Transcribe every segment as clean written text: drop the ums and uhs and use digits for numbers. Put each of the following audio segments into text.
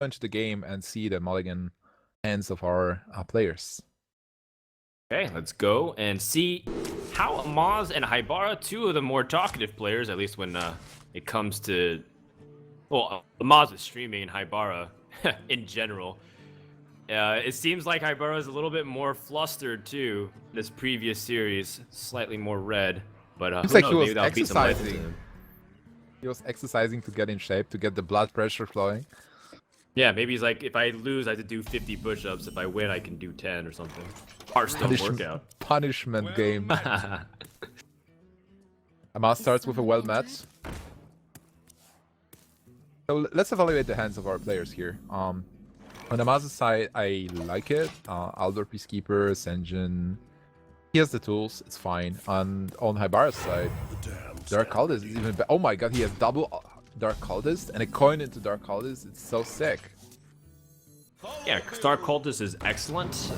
into the game and see the mulligan hands of our players. Okay, let's go and see how Amaz and Haibara, two of the more talkative players, at least when it comes to, well, Amaz is streaming and Haibara in general. It seems like Haibara is a little bit more flustered too. This previous series, slightly more red, but Seems who like knows? he was Maybe that'll beat some life into exercising. him. He was exercising to get in shape, to get the blood pressure flowing. Yeah, maybe he's like, if I lose, I have to do 50 push-ups. If I win, I can do 10 or something. Hearthstone workout. Punishment game. Amaz starts with a well match. So let's evaluate the hands of our players here. On Amaz's side, I like it. Aldor Peacekeeper, Senjin. He has the tools, it's fine. And on Haibara's side, Dark Cultist is even better. Oh my god, he has double Dark Cultist and a coin into Dark Cultist. It's so sick. Yeah, Dark Cultist is excellent.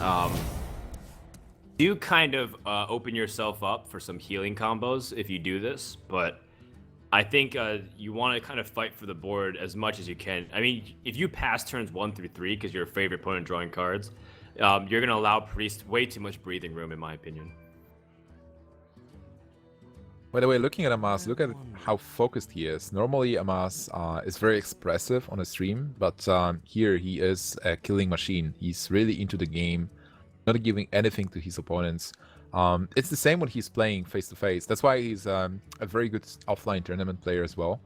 Do kind of open yourself up for some healing combos if you do this, but I think you want to kind of fight for the board as much as you can. I mean, if you pass turns 1 through 3 because you're afraid of your opponent drawing cards, you're going to allow Priest way too much breathing room, in my opinion. By the way, looking at Amaz, look at how focused he is. Normally, Amaz is very expressive on a stream, but here he is a killing machine. He's really into the game, not giving anything to his opponents. It's the same when he's playing face-to-face. That's why he's a very good offline tournament player as well.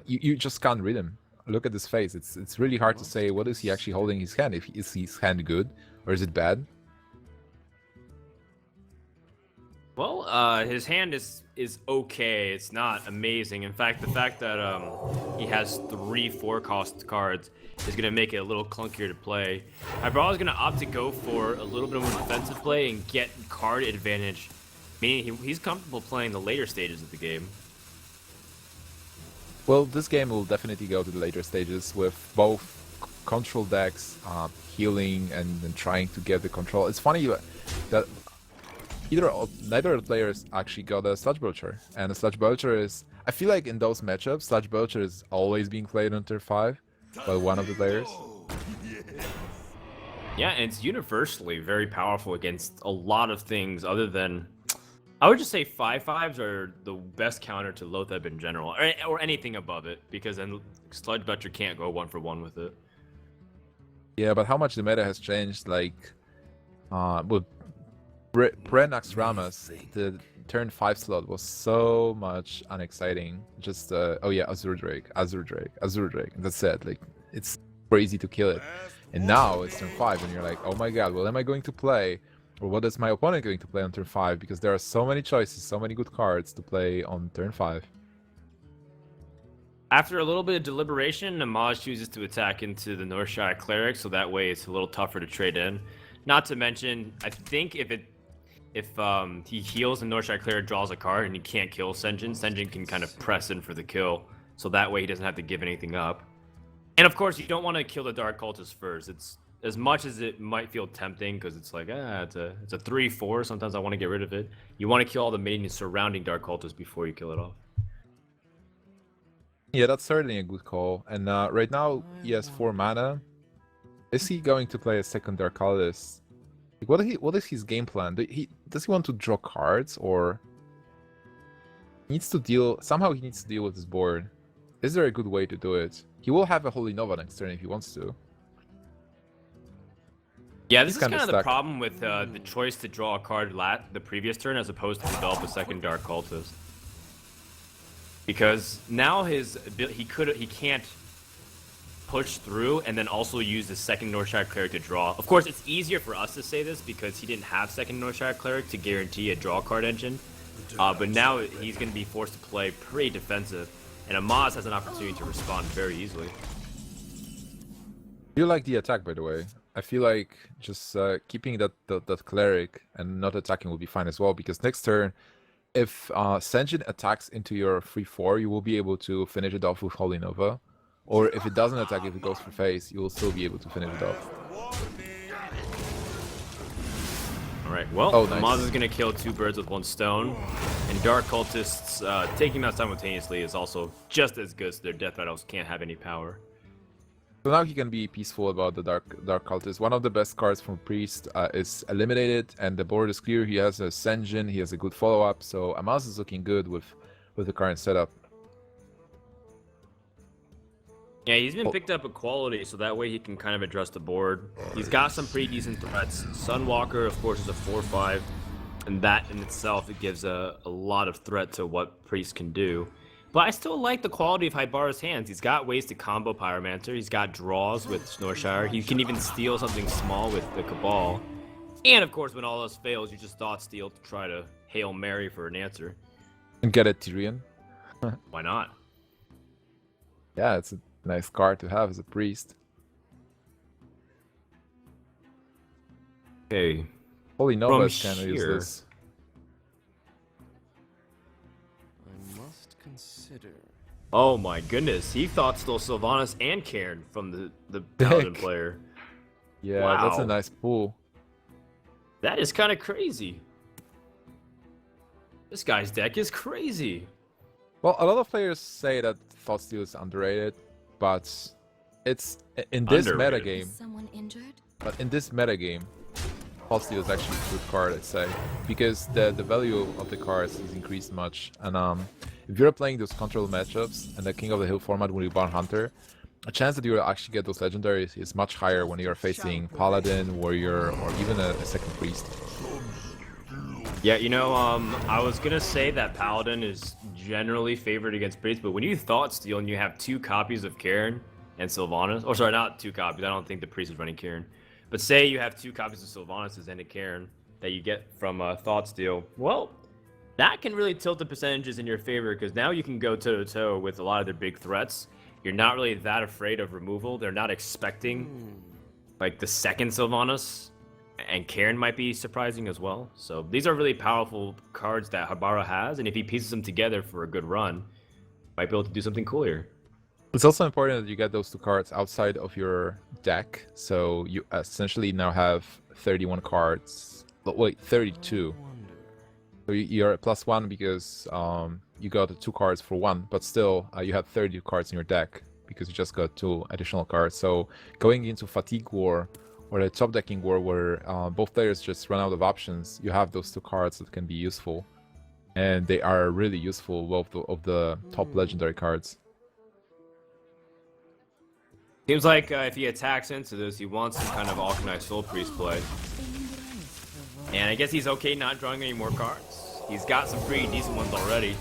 You just can't read him. Look at his face. It's really hard to say what is he actually holding in his hand. Is his hand good or is it bad? Well, his hand is okay. It's not amazing. In fact, the fact that he has 3 4-cost cards is going to make it a little clunkier to play. Haibara is going to opt to go for a little bit of a defensive play and get card advantage, meaning he's comfortable playing the later stages of the game. Well, this game will definitely go to the later stages with both control decks, healing, and then trying to get the control. It's funny that neither of the players actually got a Sludge Belcher, and a Sludge Belcher is... I feel like in those matchups, Sludge Belcher is always being played on turn 5 by one of the players. Yeah, and it's universally very powerful against a lot of things other than... I would just say 5/5s are the best counter to Lotheb in general, or anything above it, because then Sludge Belcher can't go 1-for-1 with it. Yeah, but how much the meta has changed, like... with Naxxramas, the turn 5 slot was so much unexciting. Just, oh yeah, Azure Drake, and that's it. Like, it's crazy to kill it. And now it's turn 5, and you're like, oh my god, what am I going to play? Or what is my opponent going to play on turn 5? Because there are so many choices, so many good cards to play on turn 5. After a little bit of deliberation, Amaz chooses to attack into the Northshire Cleric, so that way it's a little tougher to trade in. Not to mention, I think if he heals and Northshire Cleric draws a card and he can't kill Senjin, Senjin can kind of press in for the kill, so that way he doesn't have to give anything up. And of course, you don't want to kill the Dark Cultist first. It's as much as it might feel tempting, because it's like, it's a 3/4. Sometimes I want to get rid of it. You want to kill all the minions surrounding Dark Cultist before you kill it off. Yeah, that's certainly a good call. And right now, he has 4 mana. Is he going to play a second Dark Cultist? Like, what is his game plan? Does he want to draw cards, or he needs to deal with his board? Is there a good way to do it? He will have a Holy Nova next turn if he wants to. Yeah, this is kind of the problem with the choice to draw a card the previous turn as opposed to develop a second Dark Cultist. Because now he can't push through and then also use the second Northshire Cleric to draw. Of course, it's easier for us to say this because he didn't have second Northshire Cleric to guarantee a draw card engine. But now he's going to be forced to play pretty defensive, and Amaz has an opportunity to respond very easily. Do you like the attack, by the way? I feel like just keeping that Cleric and not attacking will be fine as well, because next turn, if Senjin attacks into your 3/4, you will be able to finish it off with Holy Nova. Or if it doesn't attack, if it goes for face, you will still be able to finish it off. Alright, well, nice. Amaz is going to kill 2 birds with 1 stone. And Dark Cultists taking them out simultaneously is also just as good, so their death battles can't have any power. So now he can be peaceful about the dark cultist. One of the best cards from Priest is eliminated, and the board is clear. He has a Senjin, he has a good follow-up, so Amaz is looking good with the current setup. Yeah, he's been picked up a quality, so that way he can kind of address the board. He's got some pretty decent threats. Sunwalker, of course, is a 4/5, and that in itself, it gives a lot of threat to what Priest can do. But I still like the quality of Haibara's hands. He's got ways to combo Pyromancer. He's got draws with Snorshire. He can even steal something small with the Cabal. And of course, when all else fails, you just Thought Steal to try to Hail Mary for an answer. And get a Tyrion. Why not? Yeah, it's a nice card to have as a Priest. Okay. Holy Novas can use here, this. I must consider. Oh my goodness, he thought stole Sylvanas and Cairn from the Paladin Dick. player. Yeah, that's a Wow. nice pull. That is kind of crazy. This guy's deck is crazy. Well, a lot of players say that Thoughtsteal is underrated, but it's in this Underrated. metagame. Is someone injured? But in this metagame, Thoughtsteal is actually a good card, I'd say, because the value of the cards is increased much. And if you're playing those control matchups and the King of the Hill format when you bar Hunter, a chance that you will actually get those legendaries is much higher when you're facing Paladin, Warrior, or even a second Priest. Yeah, you know, I was gonna say that Paladin is generally favored against Priest, but when you Thought Steal and you have 2 copies of Cairn and Sylvanas, or sorry, not 2 copies, I don't think the Priest is running Cairn, but say you have 2 copies of Sylvanas and a Cairn that you get from Thought Steal, well, that can really tilt the percentages in your favor, because now you can go toe-to-toe with a lot of their big threats. You're not really that afraid of removal. They're not expecting, like, the second Sylvanas. And Cairn might be surprising as well. So these are really powerful cards that Haibara has, and if he pieces them together for a good run, might be able to do something cool here. It's also important that you get those 2 cards outside of your deck, so you essentially now have 31 cards. Wait, 32. So you're at +1 because you got the 2 cards for 1, but still you have 30 cards in your deck because you just got 2 additional cards. So going into Fatigue War or the top decking war where both players just run out of options, you have those 2 cards that can be useful. And they are really useful, both of the top legendary cards. Seems like if he attacks into this, he wants some kind of Alkanite Soul Priest play. And I guess he's okay not drawing any more cards. He's got some pretty decent ones already.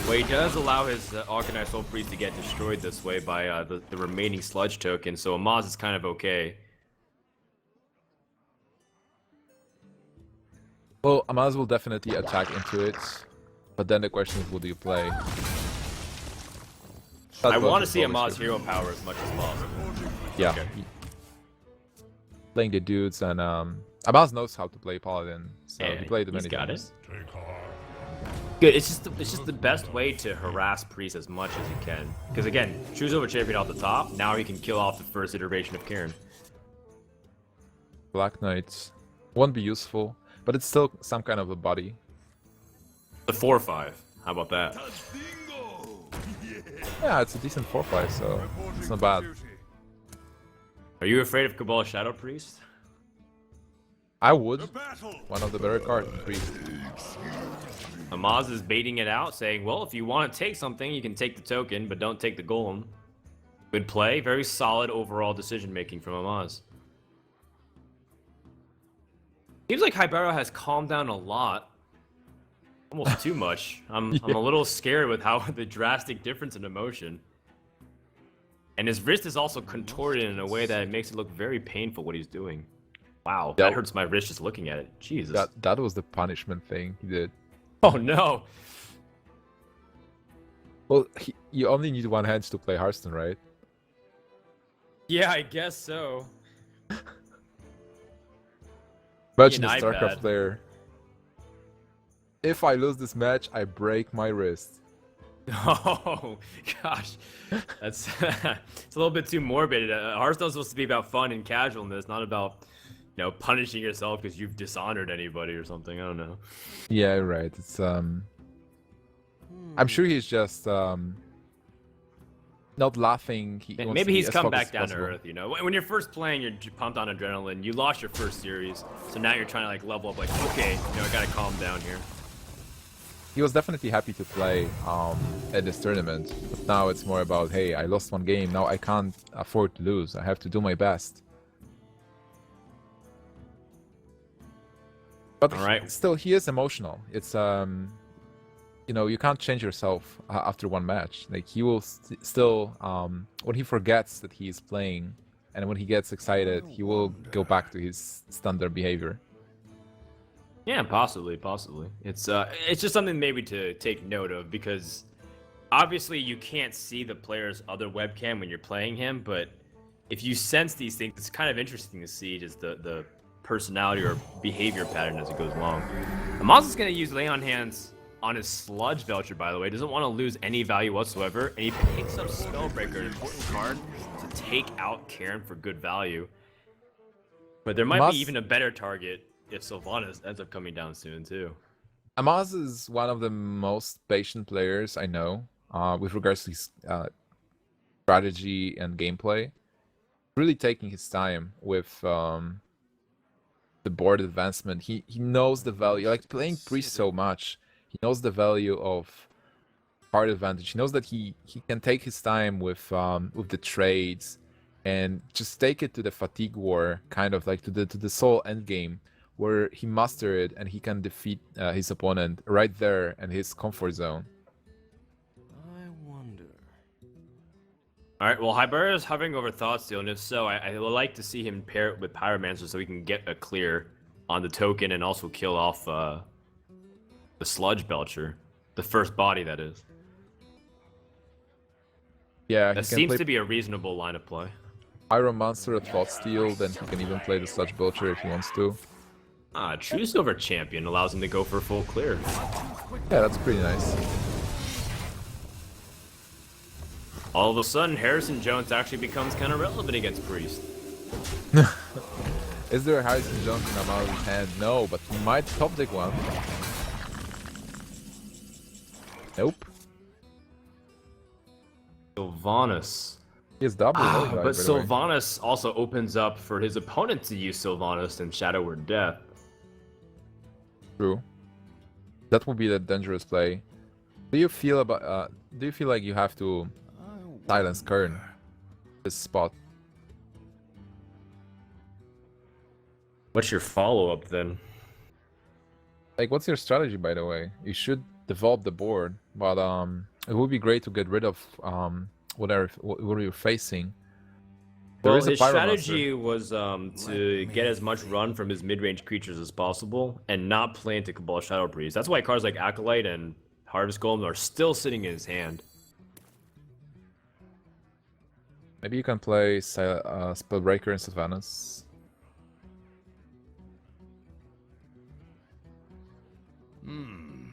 But he does allow his Alkanite Soul Priest to get destroyed this way by the remaining Sludge token, so Amaz is kind of okay. Well, Amaz will definitely attack into it, but then the question is, what do you play? I want to see Amaz hero power as much as possible. Yeah. Okay. Playing the dudes, and Amaz knows how to play Paladin, so Yeah, he played many he's got times. Good. It's just the best way to harass Priest as much as you can. Because again, choose over champion off the top. Now he can kill off the first iteration of Cairn. Black Knight won't be useful, but it's still some kind of a body. The 4/5. How about that? Yeah, it's a decent 4/5, so it's not bad. Are you afraid of Cabal Shadow Priest? I would. One of the better cards in Priest. Amaz is baiting it out, saying, well, if you want to take something, you can take the token, but don't take the golem. Good play. Very solid overall decision making from Amaz. Seems like Haibara has calmed down a lot. Almost too much. I'm a little scared with how the drastic difference in emotion. And his wrist is also contorted in a way that it makes it look very painful what he's doing. Wow, that hurts my wrist just looking at it. Jesus. That was the punishment thing he did. Oh no. Well, you only need 1 hand to play Hearthstone, right? Yeah, I guess so. Imagine a An StarCraft iPad. player. If I lose this match, I break my wrist. Oh gosh, that's it's a little bit too morbid. Hearthstone's supposed to be about fun and casualness, not about punishing yourself because you've dishonored anybody or something. I don't know. Yeah, right. It's I'm sure he's just not laughing. He wants Maybe to be he's as come focused back as down to possible. earth, you know? When you're first playing, you're pumped on adrenaline. You lost your first series, so now you're trying to like level up, like, okay, you know, I gotta calm down here. He was definitely happy to play at this tournament, but now it's more about, hey, I lost one game, now I can't afford to lose. I have to do my best. But All right. still, he is emotional. It's you know, you can't change yourself after one match. Like he will still when he forgets that he is playing, and when he gets excited, he will go back to his standard behavior. Yeah, possibly. It's just something maybe to take note of, because obviously you can't see the player's other webcam when you're playing him, but if you sense these things, it's kind of interesting to see just the personality or behavior pattern as it goes along. Amaz is going to use Lay on Hands on his Sludge Belcher, by the way. Doesn't want to lose any value whatsoever, and he picks up Spellbreaker, an important card to take out Karen for good value. But there might be even a better target if Sylvanas ends up coming down soon too. Amaz is one of the most patient players I know with regards to his strategy and gameplay. Really taking his time with the board advancement. He knows the value, like playing Priest so much. He knows the value of card advantage. He knows that he can take his time with the trades and just take it to the fatigue war, kind of like to the soul endgame, where he master it and he can defeat his opponent right there in his comfort zone. I wonder. All right, well, Haibara is hovering over Thoughtsteel, and if so, I would like to see him pair it with Pyromancer so we can get a clear on the token and also kill off the Sludge Belcher, the first body, that is. Yeah, That seems to be a reasonable line of play. Pyromancer, Thoughtsteel, then he can even play the Sludge Belcher if he wants to. True Silver Champion allows him to go for full clear. Yeah, that's pretty nice. All of a sudden, Harrison Jones actually becomes kind of relevant against Priest. Is there a Harrison Jones in Amaz's hand? No, but he might top deck one. Nope. Sylvanas. He has double Holy Dive, But by the way. Sylvanas also opens up for his opponent to use Sylvanas in Shadow Word Death. True. That would be the dangerous play. Do you feel about? Do you feel like you have to silence Kern this spot? What's your follow-up then? Like, what's your strategy, by the way? You should develop the board, but it would be great to get rid of what you're facing. There Well, is a his Pyromancer. strategy was to get as much run from his mid-range creatures as possible and not play into Cabal Shadow Breeze. That's why cards like Acolyte and Harvest Golem are still sitting in his hand. Maybe you can play Spellbreaker and Sylvanas.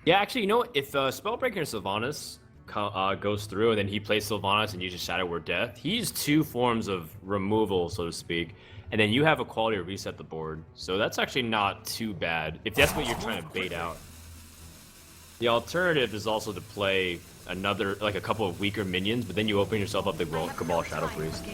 Yeah, actually, you know what? If Spellbreaker and Sylvanas goes through and then he plays Sylvanas and uses Shadow Word Death, he's two forms of removal, so to speak. And then you have a quality to reset the board. So that's actually not too bad, if that's what you're trying to bait out. The alternative is also to play another, like a couple of weaker minions, but then you open yourself up to Cabal Shadow Priest.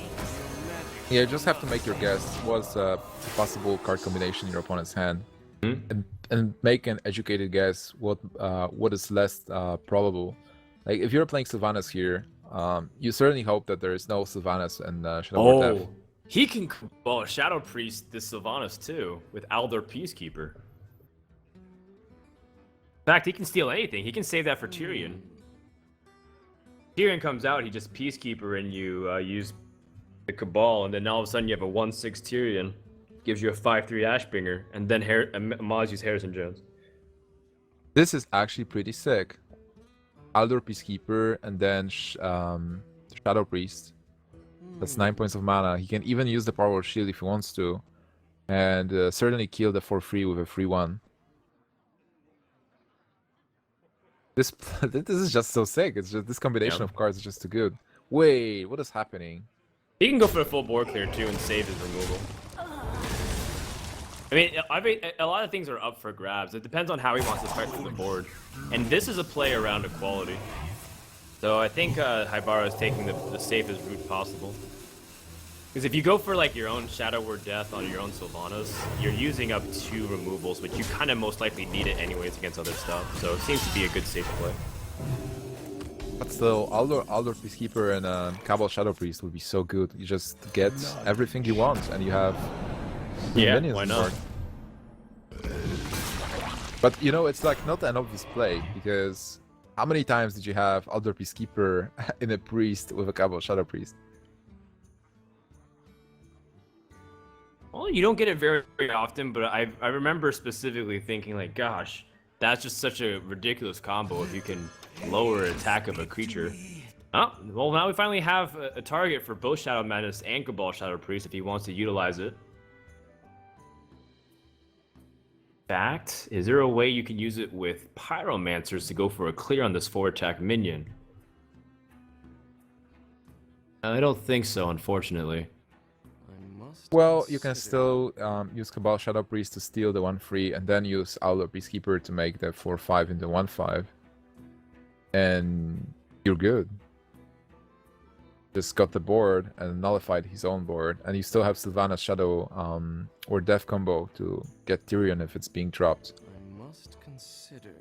Yeah, you just have to make your guess. What's a possible card combination in your opponent's hand, and make an educated guess. What is less probable? Like if you're playing Sylvanas here, you certainly hope that there is no Sylvanas and Shadow Word Death. He can Cabal Shadow Priest this Sylvanas too with Aldor Peacekeeper. In fact, he can steal anything. He can save that for Tyrion. Tyrion comes out, he just Peacekeeper, and you use the Cabal, and then all of a sudden you have a 1/6 Tyrion, gives you a 5/3 Ashbringer, and then Amaz use Harrison Jones. This is actually pretty sick. Aldor Peacekeeper and then Shadow Priest. That's 9 points of mana. He can even use the Power Shield if he wants to, and certainly kill the 4/3 with a 3/1. This is just so sick. It's just this combination of cards is just too good. Wait, what is happening? He can go for a full board clear too and save his removal. I mean, a lot of things are up for grabs. It depends on how he wants to structure the board. And this is a play around equality. So I think Haibara is taking the safest route possible. Because if you go for like your own Shadow Word Death on your own Sylvanas, you're using up 2 removals, but you kind of most likely need it anyways against other stuff. So it seems to be a good safe play. But still, Aldor Peacekeeper and Cabal Shadow Priest would be so good. You just get everything you want, and you have minions why on not? board. But you know, it's like not an obvious play, because how many times did you have Aldor Peacekeeper in a priest with a Cabal Shadow Priest? Well, you don't get it very, very often, but I remember specifically thinking like, gosh, that's just such a ridiculous combo if you can lower attack of a creature. Oh, well now we finally have a target for both Shadow Madness and Cabal Shadow Priest if he wants to utilize it. In fact, is there a way you can use it with Pyromancers to go for a clear on this 4-attack minion? I don't think so, unfortunately. Well, you can still use Cabal Shadow Priest to steal the 1/3, and then use Aldor Peacekeeper to make the 4/5 into 1/5. And you're good. Just got the board and nullified his own board, and you still have Sylvanas Shadow or Death combo to get Tyrion if it's being dropped. I must consider.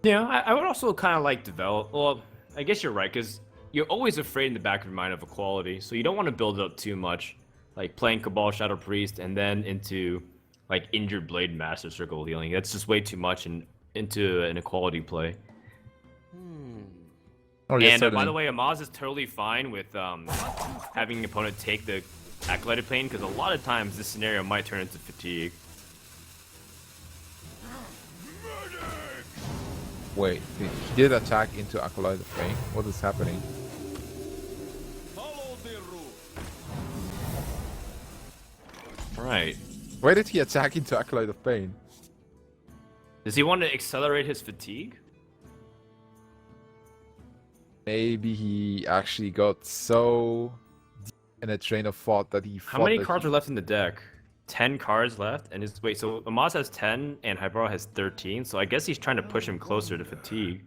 Yeah, I would also kind of like develop. Well, I guess you're right, because you're always afraid in the back of your mind of equality, so you don't want to build it up too much, like playing Cabal Shadow Priest and then into like Injured Blade Master Circle healing. That's just way too much and into an equality play. Oh, yes, And by certainly. the way, Amaz is totally fine with having an opponent take the Acolyted Pain, because a lot of times this scenario might turn into fatigue. Wait, he did attack into Acolyte of Pain? What is happening? Right. Why did he attack into Acolyte of Pain? Does he want to accelerate his fatigue? Maybe he actually got so deep in a train of thought that he How thought many that cards are left in the deck? 10 cards left, and his wait. So Amaz has 10, and Haibara has 13. So I guess he's trying to push him closer to fatigue.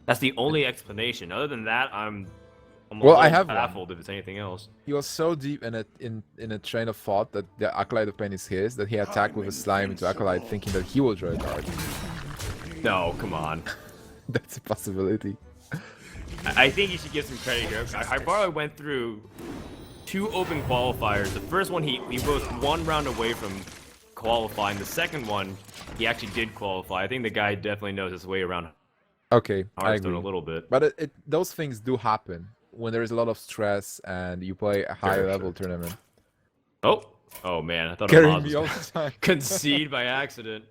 That's the only explanation. Other than that, I'm a Well, I little have one. baffled if it's anything else. he was so deep in a train of thought that the Acolyte of Pain is his, that he attacked with a slime into Acolyte thinking that he will draw a card. No, come on. That's a possibility. I think you should give some credit here. Haibara went through 2 open qualifiers. The first one, he was 1 round away from qualifying. The second one, he actually did qualify. I think the guy definitely knows his way around Okay, I Hearthstone agree. a little bit. But those things do happen when there is a lot of stress and you play a high-level tournament. Oh man, I thought Carrying Amaz me all was the time. concede by accident.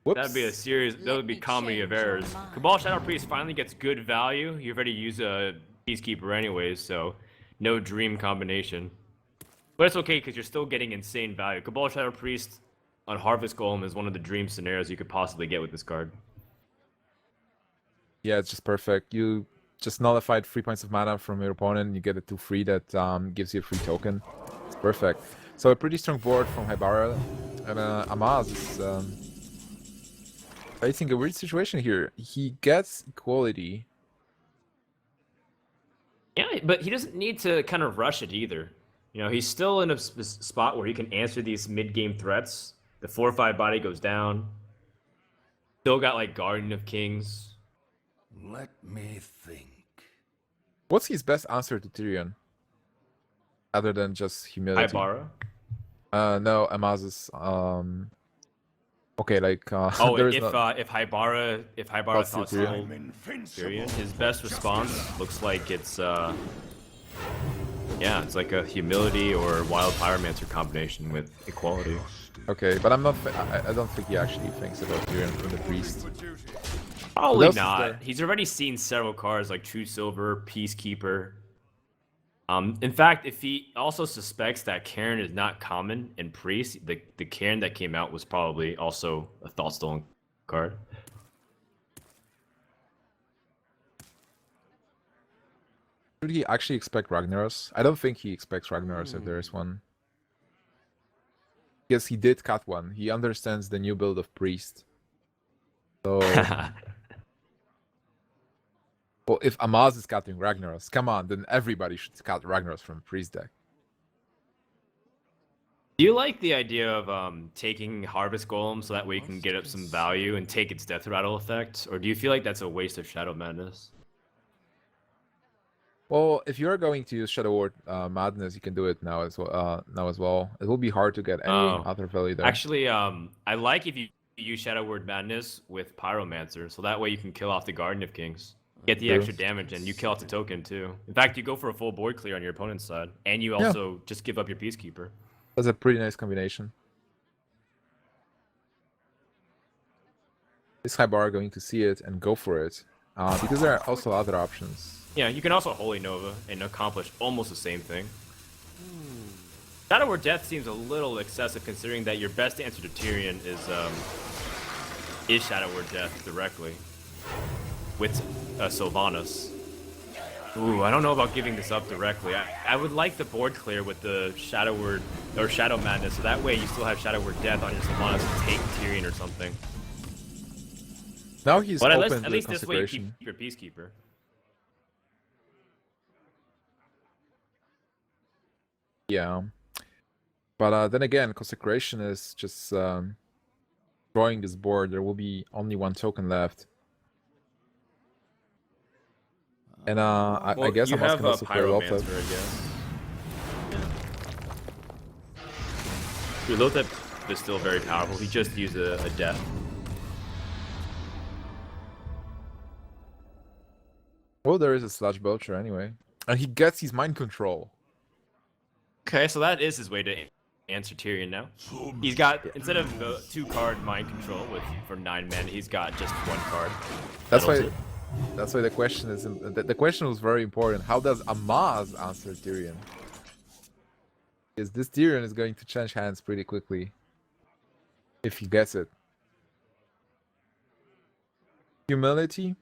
Whoops. That'd be a serious. That would be comedy of errors. Cabal Shadow Priest finally gets good value. You've already used a Peacekeeper anyways, so no dream combination. But it's okay because you're still getting insane value. Cabal Shadow Priest on Harvest Golem is one of the dream scenarios you could possibly get with this card. Yeah, it's just perfect. You just nullified 3 points of mana from your opponent, and you get a 2/3 that gives you a free token. It's perfect. So a pretty strong board from Haibara, and Amaz is facing a weird situation here. He gets equality. Yeah, but he doesn't need to kind of rush it either. You know, he's still in a spot where he can answer these mid-game threats. The 4/5 body goes down. Still got like Guardian of Kings. Let me think. What's his best answer to Tyrion? Other than just humility. Haibara. No, Amaz's okay, like Oh, there is if not... Haibara Thoughts to thoughts Tyrion. I'm invincible. Tyrion, his best response looks like it's yeah, it's like a humility or wild pyromancer combination with equality. Okay, but I'm not. I don't think he actually thinks about Tyrion from the priest. Probably else is there? not. He's already seen several cards like True Silver, Peacekeeper. In fact, if he also suspects that Karen is not common in Priest, the Karen that came out was probably also a Thoughtstolen card. Should he actually expect Ragnaros? I don't think he expects Ragnaros if there is one. Yes, he did cut one. He understands the new build of priest. So Well, if Amaz is scouting Ragnaros, come on, then everybody should scout Ragnaros from Priest deck. Do you like the idea of taking Harvest Golem so that way you can get up some value and take its Death Rattle effect? Or do you feel like that's a waste of Shadow Madness? Well, if you're going to use Shadow Ward Madness, you can do it now as well. It will be hard to get any other value there. Actually, I like if you use Shadow Word Madness with Pyromancer, so that way you can kill off the Garden of Kings. Get the extra damage, and you kill off the token, too. In fact, you go for a full board clear on your opponent's side, and you also just give up your Peacekeeper. That's a pretty nice combination. Is Haibara going to see it and go for it? Because there are also other options. Yeah, you can also Holy Nova and accomplish almost the same thing. Shadow Word Death seems a little excessive considering that your best answer to Tyrion is Shadow Word Death directly with Sylvanas. Ooh, I don't know about giving this up directly. I would like the board clear with the Shadow Word or Shadow Madness, so that way you still have Shadow Word Death on your Sylvanas to take Tyrion or something. Now he's But open at least to this way you keep Consecration. your Peacekeeper. Yeah. But then again, Consecration is just drawing this board. There will be only one token left. And I Well, guess you Amaz have can a also play Lothep. Pyromancer, I guess. Your Lothep is still very powerful. He just used a death. Well, there is a Sludge Belcher anyway. And he gets his Mind Control. Okay, so that is his way to answer Tyrion now. He's got, instead of the 2-card Mind Control for 9 men, he's got just 1 card. That's why the question is... The question was very important. How does Amaz answer Tyrion? Because this Tyrion is going to change hands pretty quickly. If he gets it. Humility?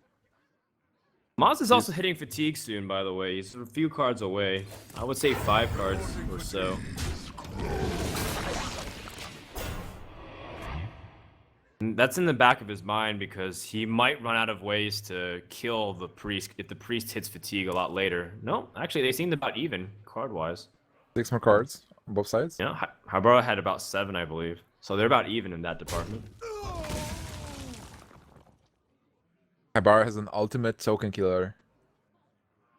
Maz is also hitting Fatigue soon, by the way. He's a few cards away. I would say 5 cards or so. And that's in the back of his mind because he might run out of ways to kill the priest if the priest hits Fatigue a lot later. No, actually, they seemed about even, card-wise. 6 more cards on both sides? Yeah, Haibara had about 7, I believe. So they're about even in that department. Haibara has an ultimate token killer.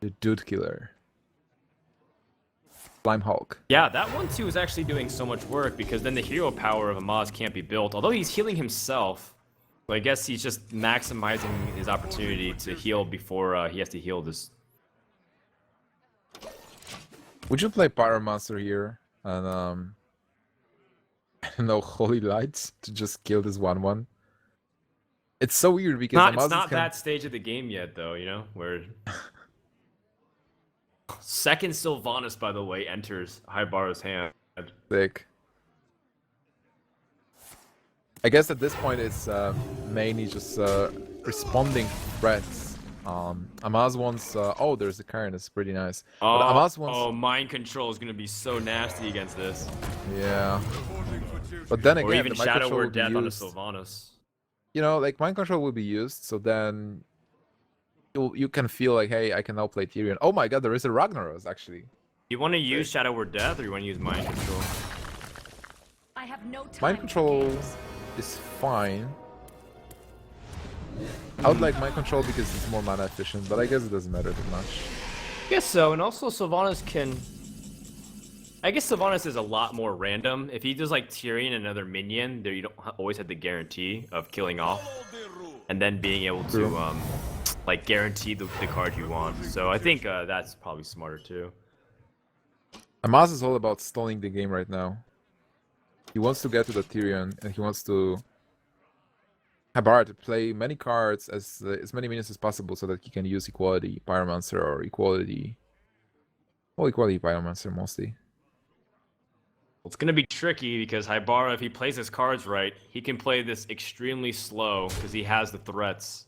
The Dude Killer. Slime Hulk. Yeah, that one too is actually doing so much work because then the hero power of Amaz can't be built. Although he's healing himself, but I guess he's just maximizing his opportunity to heal before he has to heal this. Would you play Pyromancer here and I don't know, Holy Lights to just kill this 1/1? It's so weird because It's not that stage of the game yet, though. You know, where second Sylvanas, by the way, enters Haibara's hand. Sick. I guess at this point it's mainly just responding threats. Amaz wants. Oh, there's a Karen. It's pretty nice. But Amaz wants. Mind Control is gonna be so nasty against this. Yeah. But then again, Or even the Mind Shadow Control will Word be Death on a used. Sylvanas. You know, like Mind Control will be used, so then you can feel like, hey, I can now play Tyrion. Oh my god, there is a Ragnaros actually. You want to use Shadow Word Death, or you want to use Mind Control? I have no time Mind for Control games. is fine. I would like Mind Control because it's more mana efficient, but I guess it doesn't matter that much. I guess so, and also Sylvanas can... I guess Sylvanas is a lot more random. If he does like Tyrion and another minion, there you don't always have the guarantee of killing off. And then being able to like guarantee the card you want. So I think that's probably smarter too. Amaz is all about stalling the game right now. He wants to get to the Tyrion, and he wants to Haibara to play many cards as many minions as possible, so that he can use Equality Pyromancer or Equality. Well, Equality Pyromancer mostly. It's gonna be tricky because Haibara, if he plays his cards right, he can play this extremely slow because he has the threats.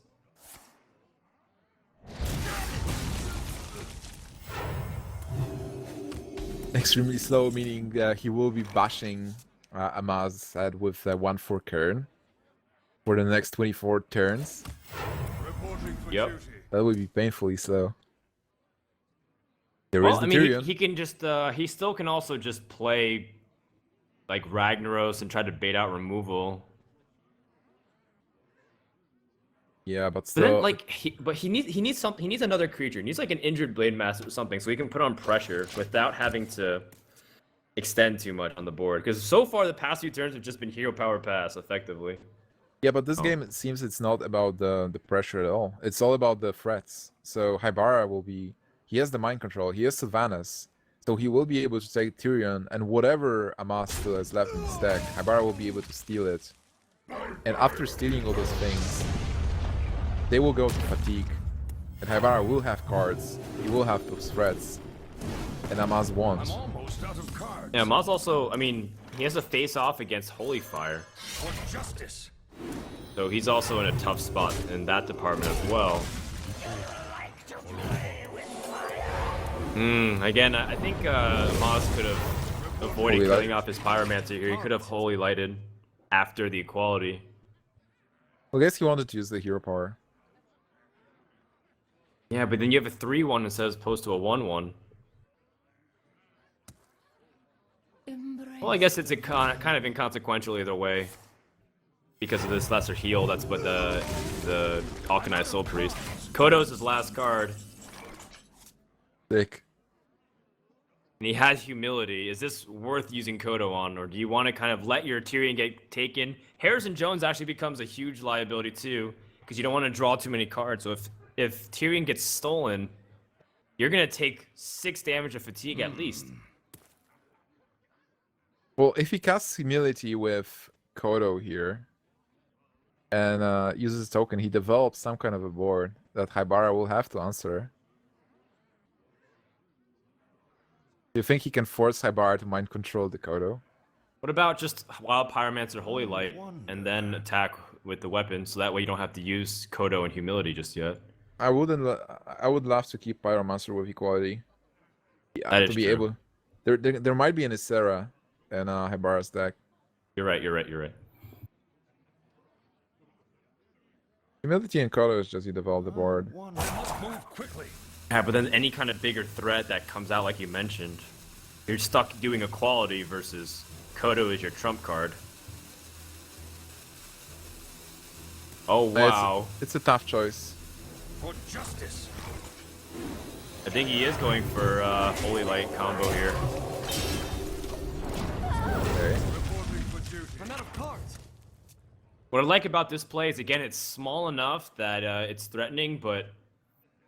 Extremely slow, meaning he will be bashing Amaz's head with 1/4 Kern for the next 24 turns. Yep. That would be painfully slow. There is Well, the I mean, Tyrion. he can just he still can also just play like Ragnaros and try to bait out removal. Yeah, but But still. then like he needs another creature. He needs like an injured Blade Master or something so he can put on pressure without having to extend too much on the board. Because so far the past few turns have just been hero power pass effectively. Yeah, but this Oh. game, it seems it's not about the pressure at all. It's all about the threats. So Haibara will be... He has the mind control. He has Sylvanas. So he will be able to take Tyrion, and whatever Amaz still has left in his deck, Haibara will be able to steal it. And after stealing all those things, they will go to fatigue. And Haibara will have cards. He will have those threats. And Amaz won't. I'm almost out of cards. Yeah, Maz also, I mean, he has a face off against Holy Fire. For justice. So he's also in a tough spot in that department as well. Again, I think Maz could have avoided Holy killing Light. off his Pyromancer here. He could have Holy Lighted after the equality. Well, I guess he wanted to use the hero power. Yeah, but then you have a 3-1 instead as opposed to a 1-1. Well, I guess it's a kind of inconsequential either way. Because of this lesser heal, that's what the Alkanized Soul Priest. Kodo's his last card, Sick. and he has Humility. Is this worth using Kodo on, or do you want to kind of let your Tyrion get taken? Harrison Jones actually becomes a huge liability too, because you don't want to draw too many cards. So if Tyrion gets stolen, you're gonna take 6 damage of fatigue at least. Well, if he casts Humility with Kodo here, and uses a token, he develops some kind of a board that Haibara will have to answer. Do you think he can force Haibara to mind control the Kodo? What about just Wild Pyromancer Holy Light and then attack with the weapon, so that way you don't have to use Kodo and Humility just yet? I would love to keep Pyromancer with equality. That is to be true. able. There might be an Isera in Haibara's deck. You're right. Humility and Kodo is just you develop the board. I must move quickly. Yeah, but then any kind of bigger threat that comes out, like you mentioned, you're stuck doing equality versus Kodo is your trump card. Oh wow! It's a tough choice. For justice. I think he is going for Holy Light combo here. Okay. Reporting for duty. I'm out of cards. What I like about this play is, again, it's small enough that it's threatening, but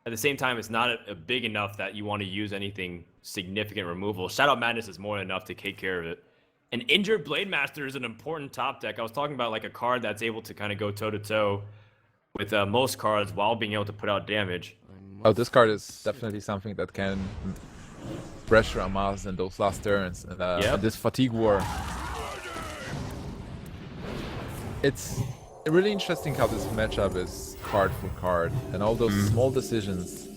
at the same time, it's not a big enough that you want to use anything significant removal. Shadow Madness is more than enough to take care of it. An injured Blade Master is an important top deck. I was talking about like a card that's able to kind of go toe-to-toe with most cards while being able to put out damage. Oh, this card is definitely something that can pressure Amaz in those last turns. And Yep. this fatigue war. It's really interesting how this matchup is card for card, and all those small decisions.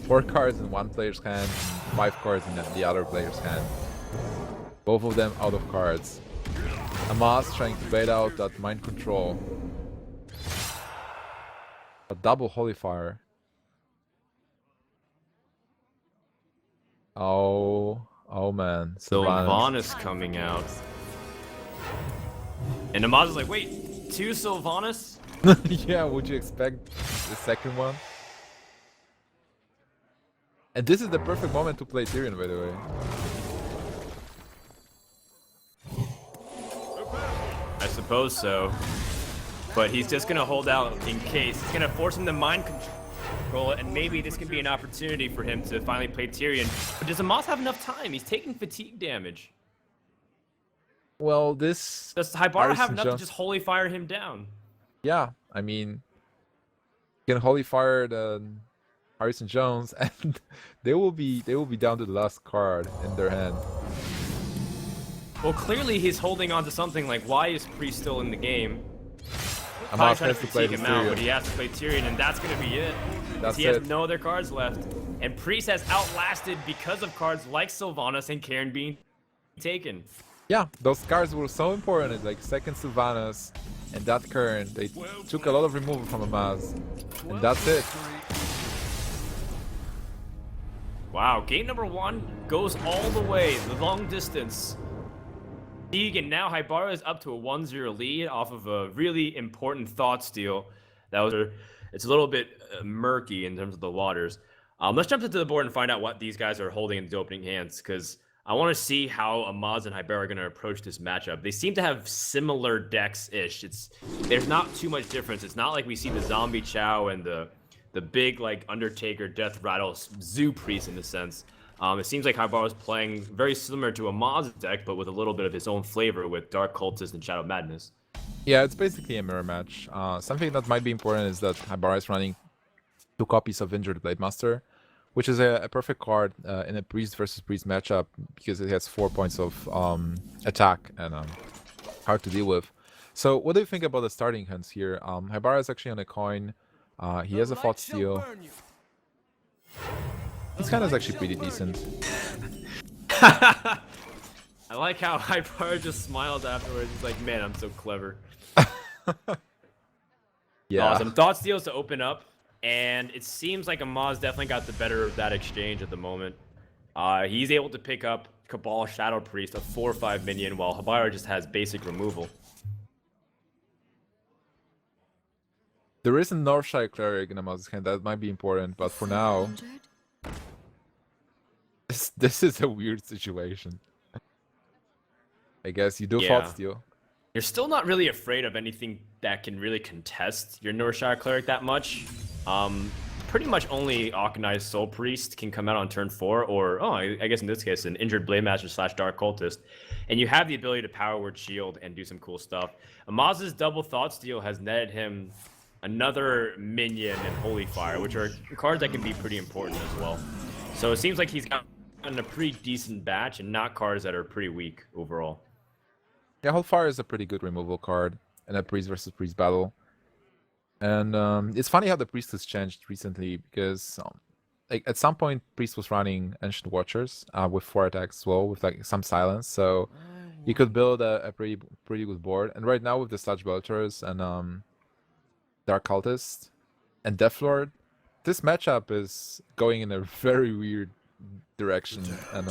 4 cards in one player's hand, 5 cards in the other player's hand. Both of them out of cards. Amaz trying to bait out that mind control. A double Holy Fire. Oh man. Sylvanas coming out. And Amaz is like, wait, 2 Sylvanas? Yeah, would you expect the second one? And this is the perfect moment to play Tyrion, by the way. I suppose so. But he's just gonna hold out in case. He's gonna force him to mind control it, and maybe this can be an opportunity for him to finally play Tyrion. But does Amaz have enough time? He's taking fatigue damage. Well, this... Does Haibara Harrison have enough to Jones- just Holy Fire him down? Yeah, I mean... You can Holy Fire the Harrison Jones, and they will be down to the last card in their hand. Well, clearly he's holding on to something like, why is Priest still in the game? Amaz Probably trying has to to play fatigue this him out, Tyrion. but he has to play Tyrion, and that's gonna be it. That's He has it. no other cards left. And Priest has outlasted because of cards like Sylvanas and Cairn being taken. Yeah, those cards were so important, like second Sylvanas and that current. They took a lot of removal from Amaz, and that's it. Wow, game number 1 goes all the way, the long distance. And now Haibara is up to a 1-0 lead off of a really important thought steal. It's a little bit murky in terms of the waters. Let's jump into the board and find out what these guys are holding in the opening hands, because I want to see how Amaz and Haibara are going to approach this matchup. They seem to have similar decks-ish. There's not too much difference. It's not like we see the Zombie Chow and the big like Undertaker Death Rattle Zoo Priest in a sense. It seems like Haibara is playing very similar to Amaz's deck, but with a little bit of his own flavor with Dark Cultist and Shadow Madness. Yeah, it's basically a mirror match. Something that might be important is that Haibara is running 2 copies of Injured Blade Master, which is a perfect card in a Priest versus Priest matchup because it has 4 points of attack and hard to deal with. So what do you think about the starting hands here? Haibara is actually on a coin. He has a Thought Steal. His hand is actually pretty decent. I like how Haibara just smiled afterwards. He's like, man, I'm so clever. Yeah. Awesome. Thought Steals to open up, and it seems like Amaz definitely got the better of that exchange at the moment. He's able to pick up Cabal Shadow Priest, a 4/5 minion, while Haibara just has basic removal. There is a Northshire Cleric in Amaz's hand that might be important, but for now, this is a weird situation. I guess you do Thought Steal. You're still not really afraid of anything that can really contest your Northshire Cleric that much. Pretty much only Akanai's Soul Priest can come out on turn 4, or, I guess in this case, an Injured Blade Master / Dark Cultist. And you have the ability to Power Word Shield and do some cool stuff. Amaz's double Thought Steal has netted him another minion and Holy Fire, which are cards that can be pretty important as well. So it seems like he's gotten a pretty decent batch and not cards that are pretty weak overall. Yeah, Holy Fire is a pretty good removal card in a Priest versus Priest battle. And it's funny how the Priest has changed recently because like at some point Priest was running Ancient Watchers with 4 attacks as well, with like some silence, so you could build a pretty good board. And right now with the Sludge Belters and Dark Cultist and Deathlord, this matchup is going in a very weird direction, and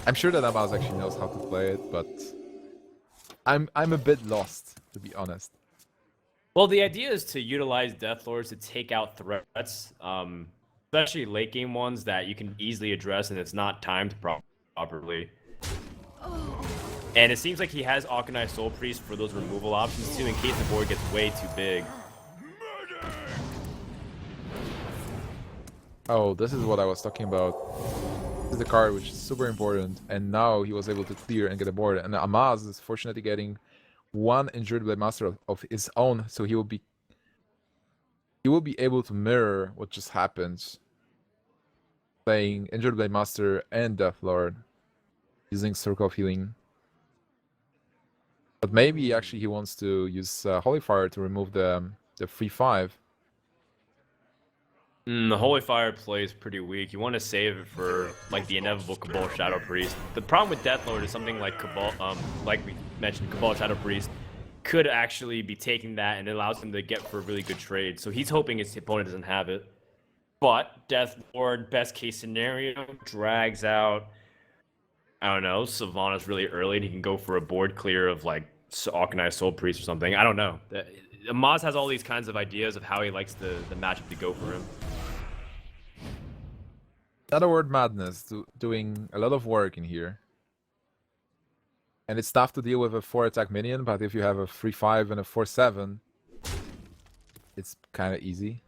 I'm sure that Amaz actually knows how to play it, but I'm a bit lost, to be honest. Well, the idea is to utilize Deathlords to take out threats, especially late game ones that you can easily address and it's not timed properly. And it seems like he has Akanai Soul Priest for those removal options too, in case the board gets way too big. Oh, this is what I was talking about. This is the card which is super important, and now he was able to clear and get a board. And Amaz is fortunately getting 1 Injured Blade Master of his own, so he will be able to mirror what just happened, playing Injured Blade Master and Deathlord, using Circle of Healing. But maybe actually he wants to use Holy Fire to remove the 3/5. The Holy Fire play is pretty weak. You want to save it for like the inevitable Cabal Shadow Priest. The problem with Deathlord is something like Cabal, like we mentioned, Cabal Shadow Priest could actually be taking that and it allows him to get for a really good trade. So he's hoping his opponent doesn't have it. But Deathlord, best case scenario, drags out, I don't know, Sylvanas really early and he can go for a board clear of like Akanai Soul Priest or something. I don't know. Amaz has all these kinds of ideas of how he likes the matchup to go for him. Another word, Madness, doing a lot of work in here. And it's tough to deal with a 4-attack minion, but if you have a 3/5 and a 4/7, it's kind of easy.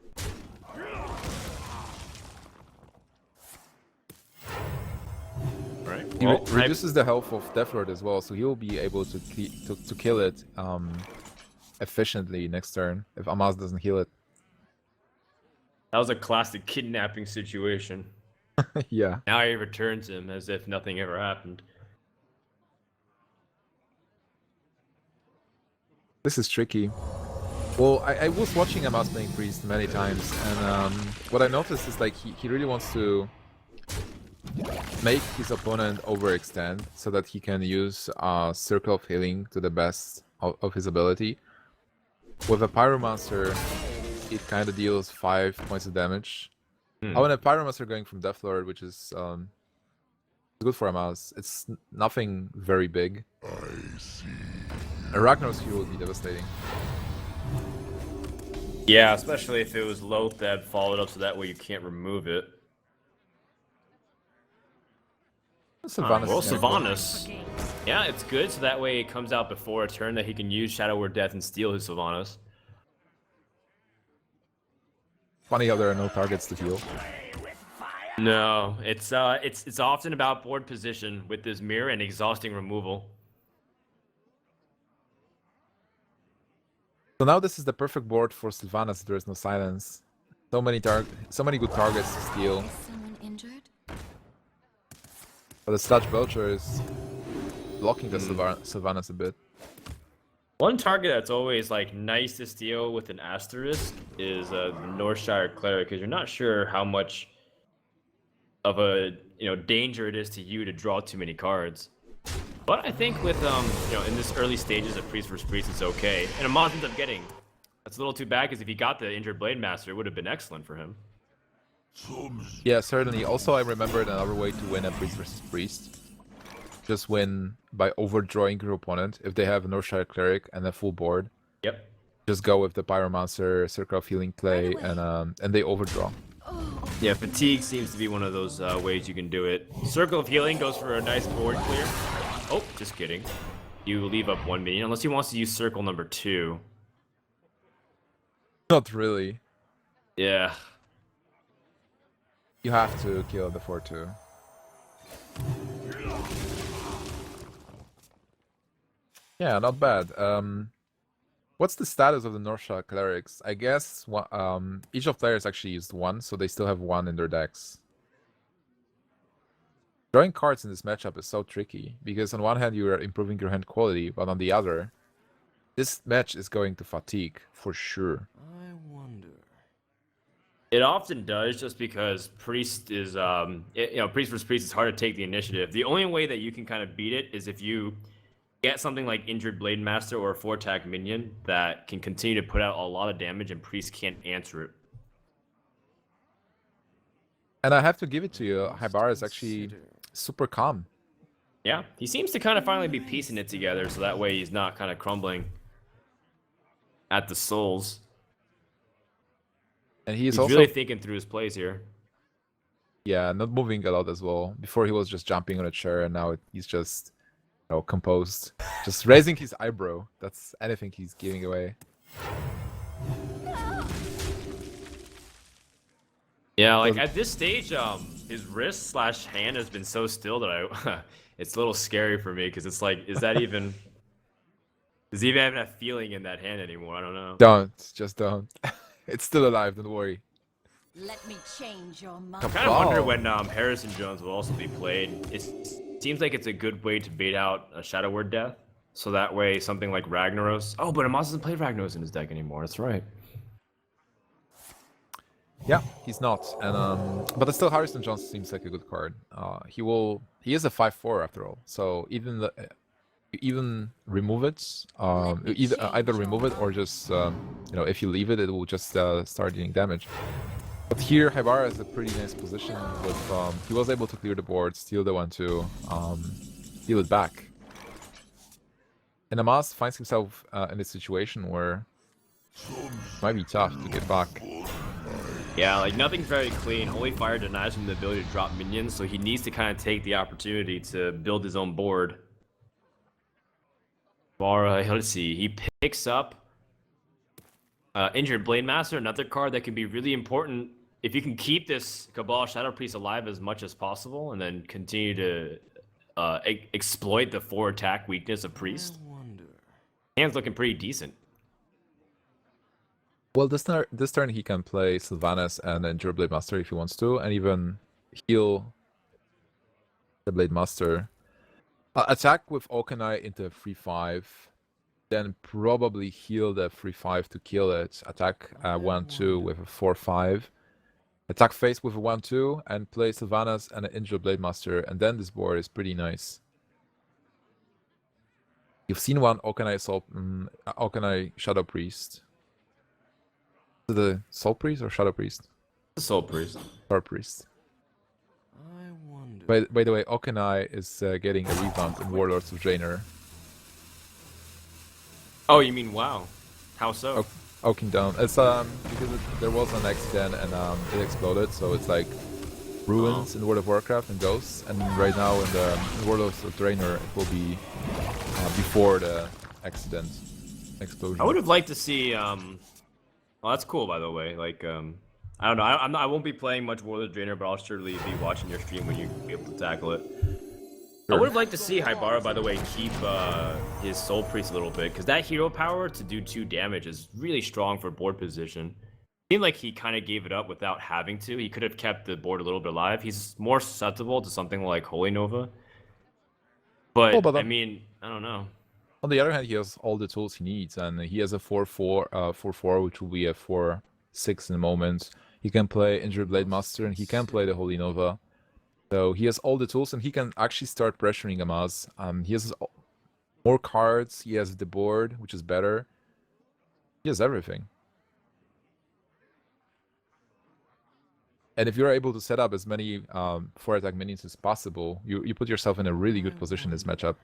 Right. He Well, reduces the health of Deathlord as well, so he will be able to kill it efficiently next turn if Amaz doesn't heal it. that was a classic kidnapping situation. Yeah. Now he returns him as if nothing ever happened. This is tricky. Well, I was watching Amaz playing Priest many times, and what I noticed is like he really wants to make his opponent overextend so that he can use Circle of Healing to the best of his ability. With a Pyromancer, it kind of deals 5 points of damage. Oh, and a Pyromancer going from Deathlord, which is good for Amaz. It's nothing very big. I see. A Ragnar's Hero would be devastating. Yeah, especially if it was Loath that followed up, so that way you can't remove it. Sylvanas. Well, is near. Sylvanas. Yeah, it's good, so that way it comes out before a turn that he can use Shadow Word Death and steal his Sylvanas. Funny how there are no targets to heal. No, it's often about board position with this mirror and exhausting removal. So now this is the perfect board for Sylvanas. There is no silence. So many good targets to steal. Is someone injured? But the Sludge Belcher is blocking the Sylvanas a bit. One target that's always like nice to steal with an asterisk is the Northshire Cleric, because you're not sure how much of a danger it is to you to draw too many cards. But I think with in this early stages of Priest vs Priest, it's okay. And Amaz ends up getting. That's a little too bad, because if he got the injured Blade Master, it would have been excellent for him. Yeah, certainly. Also, I remembered another way to win a Priest vs Priest. Just win by overdrawing your opponent. If they have a Northshire Cleric and a full board, Yep. just go with the Pyromancer, Circle of Healing play, and they overdraw. Yeah, Fatigue seems to be one of those ways you can do it. Circle of Healing goes for a nice board clear. Oh, just kidding. You leave up 1 minion, unless he wants to use Circle number 2. Not really. Yeah. You have to kill the 4/2. Yeah, not bad. What's the status of the Northshire Clerics? I guess each of players actually used 1, so they still have 1 in their decks. Drawing cards in this matchup is so tricky, because on one hand you are improving your hand quality, but on the other, this match is going to fatigue, for sure. I wonder. It often does, just because Priest is, Priest vs Priest is hard to take the initiative. The only way that you can kind of beat it is if you get something like Injured Blade Master or a 4-attack minion that can continue to put out a lot of damage and Priest can't answer it. And I have to give it to you, Haibara is actually super calm. Yeah, he seems to kind of finally be piecing it together, so that way he's not kind of crumbling at the souls. And He's also really thinking through his plays here. Yeah, not moving a lot as well. Before he was just jumping on a chair, and now he's just composed. Just raising his eyebrow. That's anything he's giving away. Yeah, like at this stage, his wrist / hand has been so still that it's a little scary for me, because it's like, is that even... Does he even have that feeling in that hand anymore? I don't know. Just don't. It's still alive, don't worry. Let me change your mind. I kind of wonder when Harrison Jones will also be played. It seems like it's a good way to bait out a Shadow Word Death. So that way, something like Ragnaros... Oh, but Amaz doesn't play Ragnaros in his deck anymore. That's right. Yeah, he's not. And but still, Harrison Jones seems like a good card. He is a 5/4 after all. So even remove it, either remove it or just if you leave it, it will just start dealing damage. But here Haibara is a pretty nice position with he was able to clear the board, steal the 1/2, deal it back. And Amaz finds himself in a situation where it might be tough to get back. Yeah, like nothing's very clean. Holy Fire denies him the ability to drop minions, so he needs to kind of take the opportunity to build his own board. Let's see. He picks up Injured Blade Master, another card that can be really important if you can keep this Cabal Shadow Priest alive as much as possible, and then continue to exploit the 4-attack weakness of Priest. Hand's looking pretty decent. Well, this turn he can play Sylvanas and Injured Blade Master if he wants to, and even heal the Blade Master. Attack with Okanai into a 3/5, then probably heal the 3/5 to kill it. Attack 1/2 with a 4/5, Attack face with a 1-2 and play Sylvanas and an Injured Blade Master, and then this board is pretty nice. You've seen one Okanai Shadow Priest. Is it the Soul Priest or Shadow Priest? The Soul Priest. Shadow Priest. I wonder. By the way, Okanai is getting a revamp in Warlords of Draenor. Oh, you mean WoW? How so? Oaking down. It's because there was an accident and it exploded, so it's like ruins in World of Warcraft and ghosts. And right now in the Warlords of Draenor, it will be before the accident explosion. I would have liked to see. Well, that's cool, by the way. Like, I don't know. I won't be playing much Warlord of Draenor, but I'll surely be watching your stream when you be able to tackle it. I would have liked to see Haibara, by the way, keep his Soul Priest a little bit, because that hero power to do 2 damage is really strong for board position. It seemed like he kind of gave it up without having to. He could have kept the board a little bit alive. He's more susceptible to something like Holy Nova. But, I mean, I don't know. On the other hand, he has all the tools he needs, and he has a 4/4, which will be a 4/6 in a moment. He can play Injured Blade Master, and he can play the Holy Nova. So he has all the tools, and he can actually start pressuring Amaz. He has more cards, he has the board, which is better. He has everything. And if you're able to set up as many 4-attack minions as possible, you put yourself in a really good position in this matchup.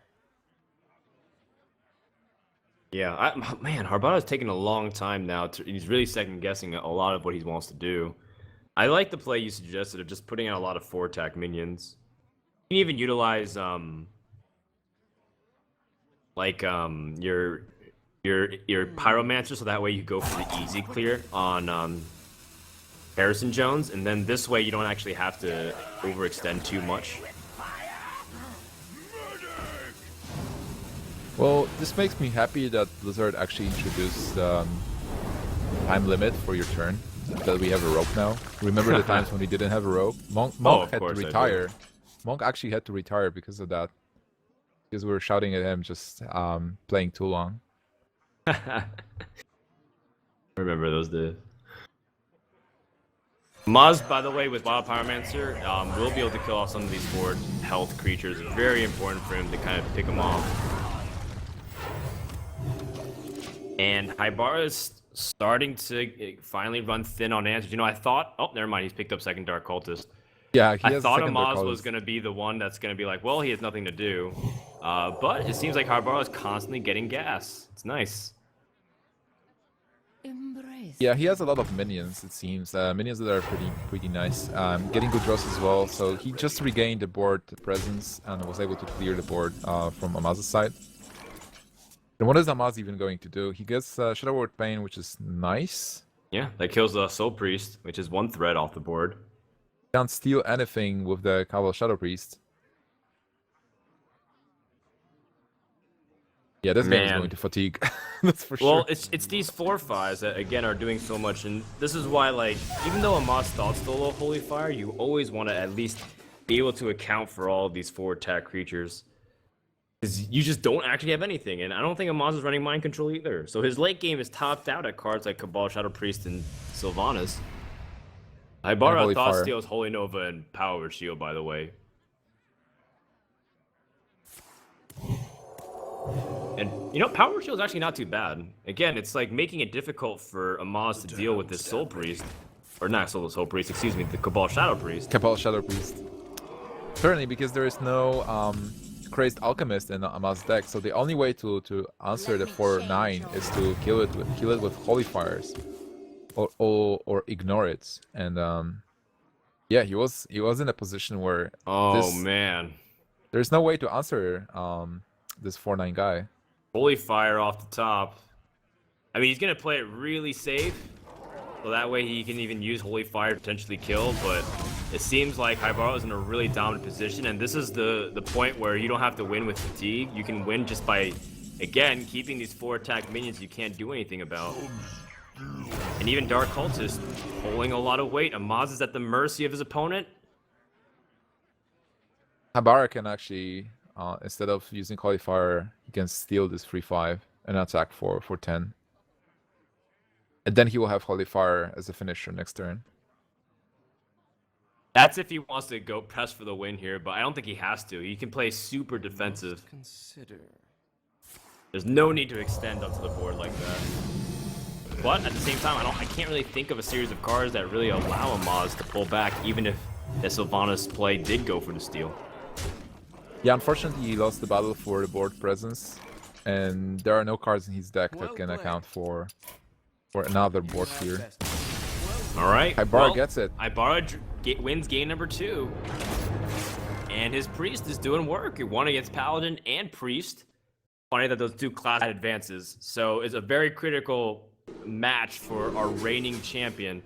Yeah, man, Harbaugh's taking a long time now. He's really second-guessing a lot of what he wants to do. I like the play you suggested of just putting out a lot of 4-attack minions. You can even utilize your Pyromancer, so that way you go for the easy clear on Harrison Jones, and then this way you don't actually have to overextend too much. Well, this makes me happy that Blizzard actually introduced time limit for your turn. That we have a rope now. Remember the times when we didn't have a rope? Monk had to retire. Monk actually had to retire because of that. Because we were shouting at him just playing too long. Remember those days. Maz, by the way, with Wild Pyromancer, will be able to kill off some of these board health creatures. Very important for him to kind of pick them off. And Haibara is starting to finally run thin on answers. You know, I thought... Oh, never mind. He's picked up second Dark Cultist. Yeah, I thought Amaz was going to be the one that's going to be like, well, he has nothing to do. But it seems like Haibara is constantly getting gas. It's nice. Embrace. Yeah, he has a lot of minions, it seems. Minions that are pretty nice. Getting good draws as well. So he just regained the board presence and was able to clear the board from Amaz's side. And what is Amaz even going to do? He gets Shadow Word Pain, which is nice. Yeah, that kills the Soul Priest, which is 1 threat off the board. Can't steal anything with the Cabal Shadow Priest. Yeah, this game is going to fatigue. That's for sure. Well, it's these 4/5s that again are doing so much, and this is why, like, even though Amaz thought stole a Holy Fire, you always want to at least be able to account for all of these 4-attack creatures. Because you just don't actually have anything, and I don't think Amaz is running Mind Control either. So his late game is topped out at cards like Cabal, Shadow Priest, and Sylvanas. Haibara thought steals Holy Nova and Power Shield, by the way. And, you know, Power Shield is actually not too bad. Again, it's like making it difficult for Amaz to deal with this Soul Priest. Or not Soul Priest, excuse me, the Cabal Shadow Priest. Cabal Shadow Priest. Certainly, because there is no Crazed Alchemist in Amaz's deck, so the only way to answer the 4/9 is to kill it with Holy Fires. Or ignore it. And yeah, he was in a position where man. There's no way to answer this 4/9 guy. Holy Fire off the top. I mean, he's gonna play it really safe, so that way he can even use Holy Fire to potentially kill, but it seems like Haibara is in a really dominant position, and this is the point where you don't have to win with fatigue. You can win just by, again, keeping these 4-attack minions you can't do anything about. And even Dark Cultist pulling a lot of weight. Amaz is at the mercy of his opponent. Haibara can actually, instead of using Holy Fire, he can steal this 3/5 and attack for 10. And then he will have Holy Fire as a finisher next turn. That's if he wants to go press for the win here, but I don't think he has to. He can play super defensive. Consider. There's no need to extend up to the board like that. But at the same time, I can't really think of a series of cards that really allow Amaz to pull back, even if the Sylvanas play did go for the steal. Yeah, unfortunately, he lost the battle for the board presence, and there are no cards in his deck that can account for another board clear. All right. Haibara gets it. Haibara wins game number 2. And his Priest is doing work. He won against Paladin and Priest. Funny that those two class advances. So it's a very critical match for our reigning champion.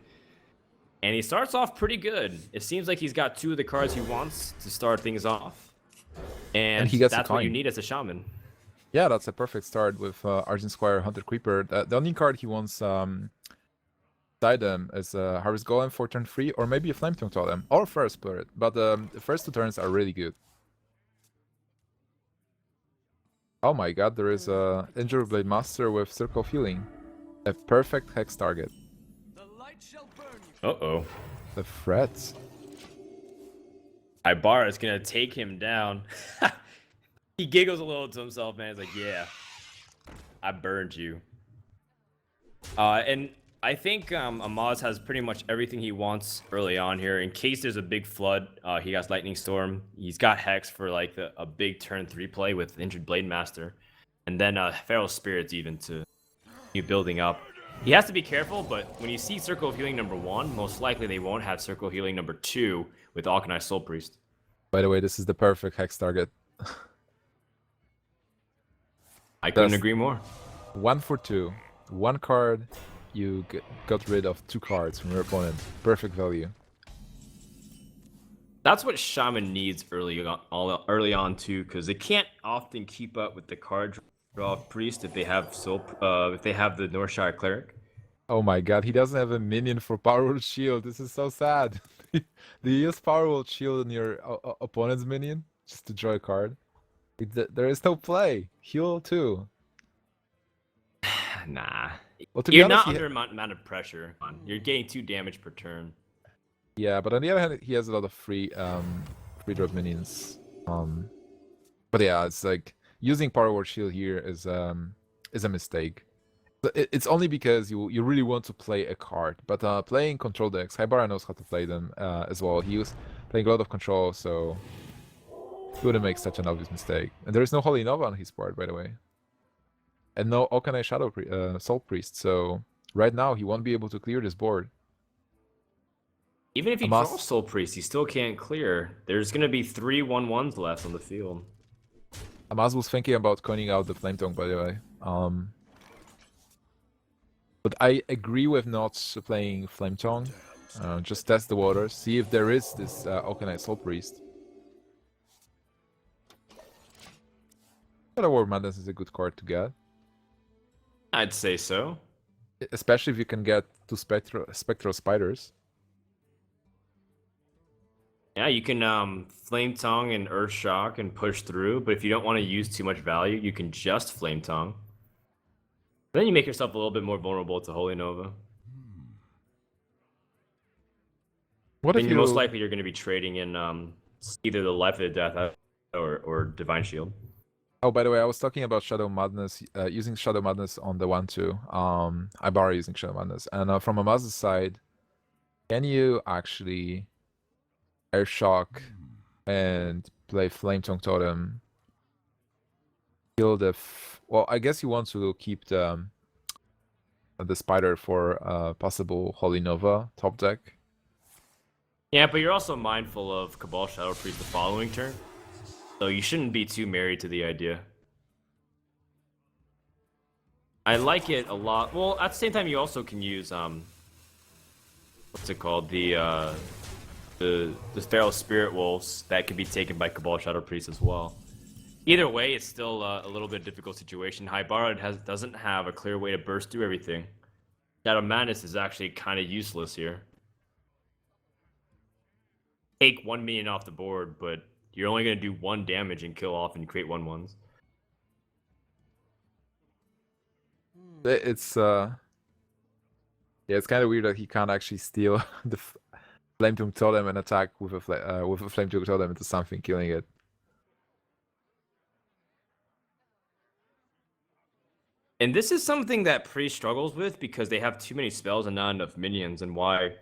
And he starts off pretty good. It seems like he's got 2 of the cards he wants to start things off. And he gets that's a what you coin. need as a shaman. Yeah, that's a perfect start with Argent Squire, Hunter Creeper. The only card he wants side him is Harvest Golem for turn 3, or maybe a Flametongue Totem, or First Spirit. But the first 2 turns are really good. Oh my god, there is a Injury Blade Master with Circle of Healing. A perfect hex target. The light shall burn you. Uh-oh. The threats. Haibara is going to take him down. He giggles a little to himself, man. He's like, yeah, I burned you. And I think Amaz has pretty much everything he wants early on here. In case there's a big flood, he has Lightning Storm. He's got Hex for like a big turn 3 play with Injured Blade Master. And then Feral Spirits even to keep building up. He has to be careful, but when you see Circle of Healing number 1, most likely they won't have Circle of Healing number 2 with Alkanized Soul Priest. By the way, this is the perfect hex target. I couldn't That's- agree more. 1 for 2. 1 card, you got rid of 2 cards from your opponent. Perfect value. That's what Shaman needs early on too, because they can't often keep up with the card draw of Priest if they have the Northshire Cleric. Oh my god, he doesn't have a minion for Power Word Shield. This is so sad. Do you use Power Word Shield on your opponent's minion just to draw a card? There is no play. Heal too. Nah. Well, to be You're honest, not under amount of pressure. You're getting 2 damage per turn. yeah, but on the other hand, he has a lot of free drop minions. But yeah, it's like using Power Word Shield here is a mistake. But it's only because you really want to play a card. But playing control decks, Haibara knows how to play them as well. He was playing a lot of control, so he wouldn't make such an obvious mistake. And there is no Holy Nova on his part, by the way. And no Okanai Soul Priest, so right now he won't be able to clear this board. Even if he Amaz- draws Soul Priest, he still can't clear. There's going to be 3 1/1s left on the field. Amaz was thinking about coining out the Flametongue, by the way. But I agree with not playing Flametongue. Just test the waters, see if there is this Okanai Soul Priest. Shadow War Madness is a good card to get. I'd say so. Especially if you can get 2 Spectral Spiders. Yeah, you can Flame Tongue and Earth Shock and push through, but if you don't want to use too much value, you can just Flame Tongue. Then you make yourself a little bit more vulnerable to Holy Nova. What if Then you... most likely you're going to be trading in either the Life of the Death or Divine Shield. Oh, by the way, I was talking about Shadow Madness, using Shadow Madness on the 1-2. Haibara using Shadow Madness. And from Amaz's side, can you actually Air Shock and play Flametongue Totem? Kill the... Well, I guess you want to keep the Spider for possible Holy Nova top deck. Yeah, but you're also mindful of Cabal Shadow Priest the following turn. So you shouldn't be too married to the idea. I like it a lot. Well, at the same time, you also can use what's it called? The Feral Spirit Wolves that can be taken by Cabal Shadow Priest as well. Either way, it's still a little bit difficult situation. Haibara doesn't have a clear way to burst through everything. Shadow Madness is actually kind of useless here. Take 1 minion off the board, but you're only going to do 1 damage and kill off and create 1/1s. It's yeah, it's kind of weird that he can't actually steal Flame Tongue Totem and attack with a Flame Tongue Totem into something, killing it. And this is something that Pre struggles with because they have too many spells and not enough minions. And why? You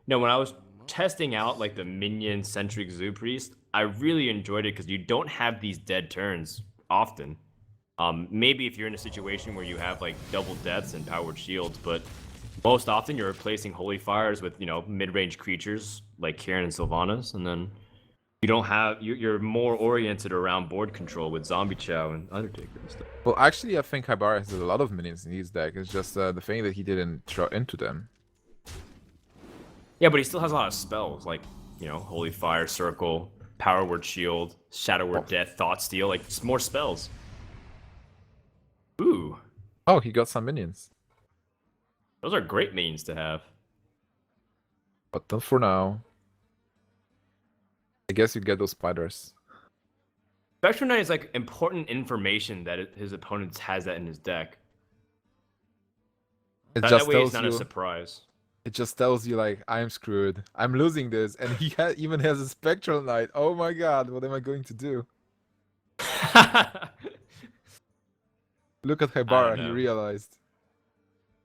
know, when I was testing out like the minion centric Zoo Priest, I really enjoyed it because you don't have these dead turns often. Maybe if you're in a situation where you have like double deaths and powered shields, but most often you're replacing Holy Fires with, you know, mid-range creatures like Karen and Sylvanas, and then you don't have you're more oriented around board control with Zombie Chow and Undertaker and stuff. Well, actually, I think Haibara has a lot of minions in his deck. It's just the thing that he didn't throw into them. Yeah, but he still has a lot of spells like, you know, Holy Fire, Circle, Power Word Shield, Shadow Word Death, Thought Steal, like it's more spells. Ooh, Oh, he got some minions. those are great minions to have. But not for now. I guess you get those spiders. Spectrum Knight is like important information that his opponent has that in his deck. It That just way it's tells not a you. surprise. It just tells you like I'm screwed. I'm losing this, and he even has a Spectral Knight. Oh my god, what am I going to do? Look at Haibara. He know. realized.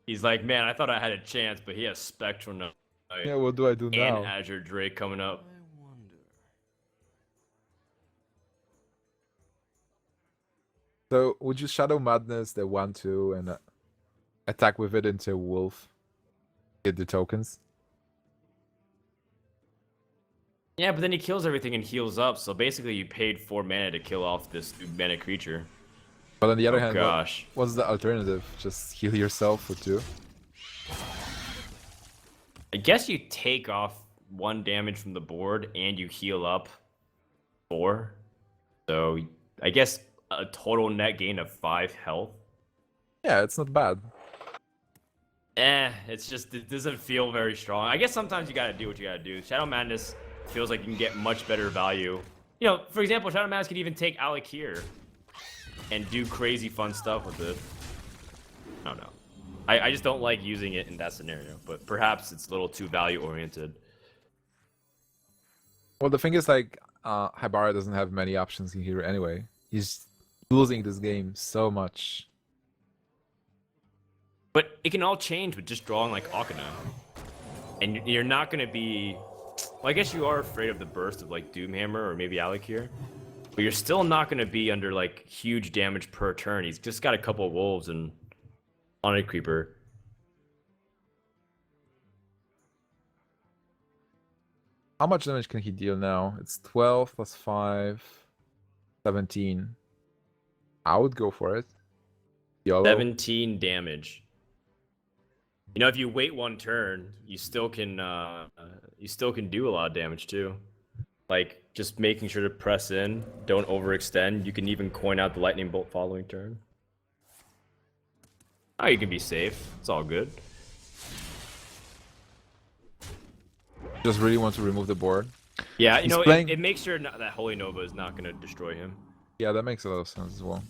He's like, man, I thought I had a chance, but he has Spectral Knight Yeah, what do I do and now? Azure Drake coming up. I wonder. So would you Shadow Madness the 1/2 and attack with it into Wolf? Get the tokens. Yeah, but then he kills everything and heals up, so basically you paid 4 mana to kill off this 2-mana creature. But on the other Oh hand, gosh. what's the alternative? Just heal yourself for 2? I guess you take off 1 damage from the board and you heal up 4. So I guess a total net gain of 5 health. Yeah, it's not bad. It's just, it doesn't feel very strong. I guess sometimes you gotta do what you gotta do. Shadow Madness feels like you can get much better value. You know, for example, Shadow Madness could even take Alec here and do crazy fun stuff with it. I don't know. I just don't like using it in that scenario, but perhaps it's a little too value oriented. Well, the thing is, like, Haibara doesn't have many options in here anyway. He's losing this game so much. But it can all change with just drawing like Akana. And you're not gonna be, well, I guess you are afraid of the burst of like Doomhammer or maybe Alec here. But you're still not gonna be under like huge damage per turn. He's just got a couple of wolves and on a creeper. How much damage can he deal now? It's 12 plus 5, 17. I would go for it. YOLO. 17 damage. You know, if you wait 1 turn, you still can do a lot of damage too. Like just making sure to press in, don't overextend. You can even coin out the lightning bolt following turn. Oh, you can be safe. It's all good. Just really want to remove the board. Yeah, you He's know, playing- it makes sure that Holy Nova is not going to destroy him. Yeah, that makes a lot of sense as well.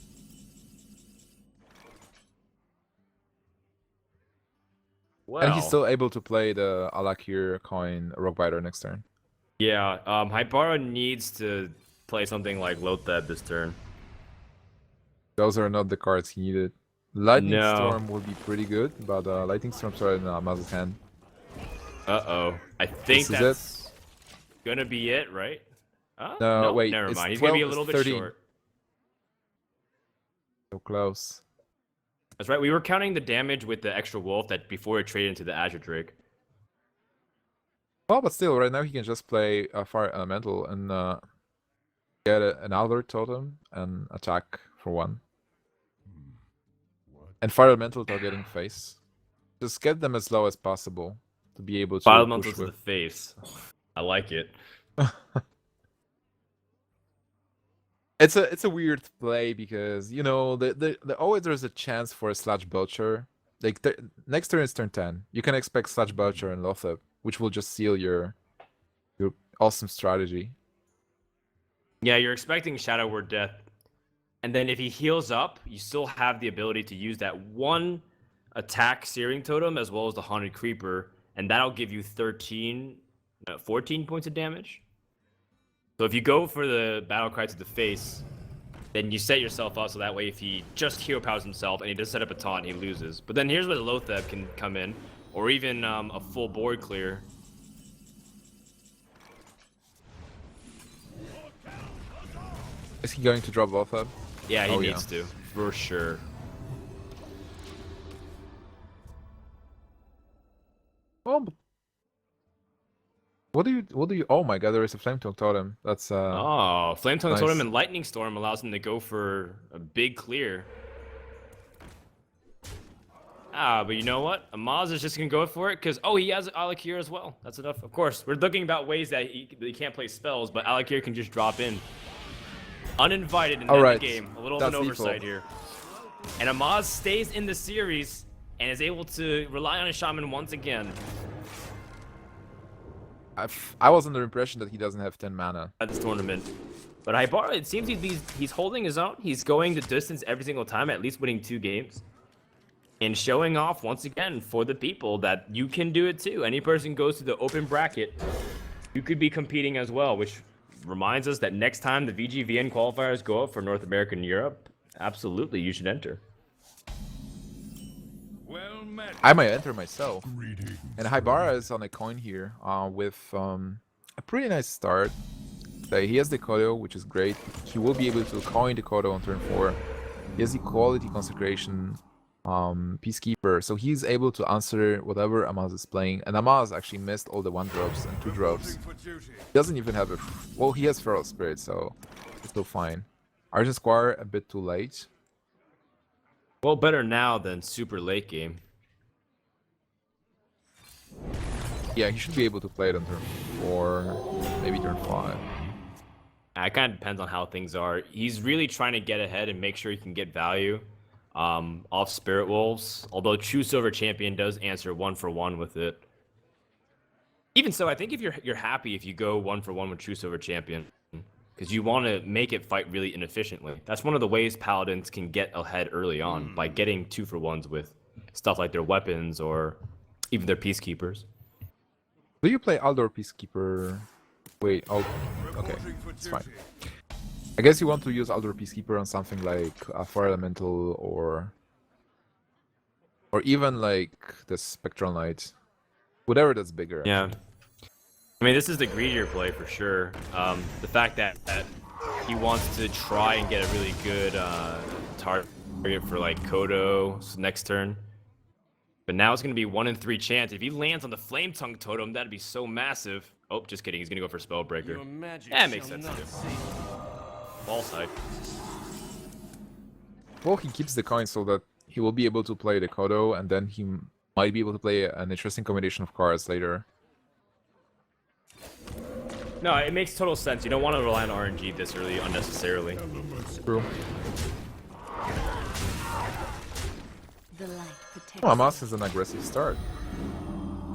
Well, And he's still able to play the Alakir coin Rockbiter next turn. yeah, Haibara needs to play something like Lothab this turn. Those are not the cards he needed. Lightning No. Storm would be pretty good, but Lightning Storms are in Amaz's hand. Uh-oh. I think This is that's gonna be it, right? No, wait, Never it's mind. He's gonna be a 12, little bit 13. short. So close. That's right. We were counting the damage with the extra wolf that before it traded into the Azure Drake. Well, but still, right now he can just play Fire Elemental and get an Alert Totem and attack for 1. And Fire Elemental targeting face. Just get them as low as possible to be able to Fire push Elemental to the with. face. I like it. It's a weird play because you know the always there's a chance for a Sludge Belcher. Like next turn is turn 10. You can expect Sludge Belcher and Lothab, which will just seal your awesome strategy. Yeah, you're expecting Shadow Word Death. And then if he heals up, you still have the ability to use that 1 attack Searing Totem as well as the Haunted Creeper. And that'll give you 13 14 points of damage. So if you go for the battle cry to the face, then you set yourself up so that way if he just hero powers himself and he does set up a taunt, he loses. But then here's where the Lotheb can come in, or even a full board clear. Is he going to drop Lotheb? Yeah, he Oh, needs to, for sure. Well, what do you? Oh my God, there is a flame tongue totem. That's Oh, Flame Tongue nice. Totem and Lightning Storm allows him to go for a big clear. But you know what? Amaz is just gonna go for it because he has Alakir as well. That's enough. Of course, we're looking about ways that he can't play spells, but Alakir can just drop in uninvited and end the game. A little of an oversight here. And Amaz stays in the series and is able to rely on his shaman once again. I was under the impression that he doesn't have 10 mana. At this tournament. But Haibara, it seems he's holding his own. He's going the distance every single time, at least winning 2 games. And showing off once again for the people that you can do it too. Any person goes to the open bracket, you could be competing as well, which reminds us that next time the VGVN qualifiers go up for North America and Europe, absolutely you should enter. Well met. I might enter myself. And Haibara is on a coin here with a pretty nice start. He has the Kodo, which is great. He will be able to coin the Kodo on turn 4. He has Equality, Consecration, Peacekeeper, so he's able to answer whatever Amaz is playing. And Amaz actually missed all the 1-drops and 2-drops. He doesn't even have a... Well, he has Feral Spirit, so it's still fine. Argent Squire a bit too late. Well, better now than super late game. Yeah, he should be able to play it on turn 4, maybe turn 5. It kind of depends on how things are. He's really trying to get ahead and make sure he can get value off Spirit Wolves. Although True Silver Champion does answer 1-for-1 with it. Even so, I think if you're happy if you go 1-for-1 with True Silver Champion, because you want to make it fight really inefficiently. That's one of the ways Paladins can get ahead early on, by getting 2-for-1s with stuff like their weapons or even their Peacekeepers. Do you play Aldor Peacekeeper? Wait, oh, okay, it's fine. I guess you want to use Aldor Peacekeeper on something like Fire Elemental or even like the Spectral Knight. Whatever that's bigger. Yeah. I mean, this is the greedier play for sure. The fact that he wants to try and get a really good target for like Kodo next turn. But now it's going to be 1 in 3 chance. If he lands on the Flame Tongue Totem, that'd be so massive. Oh, just kidding. He's going to go for Spellbreaker. That makes sense too. Ball side. Well, he keeps the coin so that he will be able to play the Kodo, and then he might be able to play an interesting combination of cards later. No, it makes total sense. You don't want to rely on RNG this early unnecessarily. True. The light protects. Oh, Amaz has an aggressive start.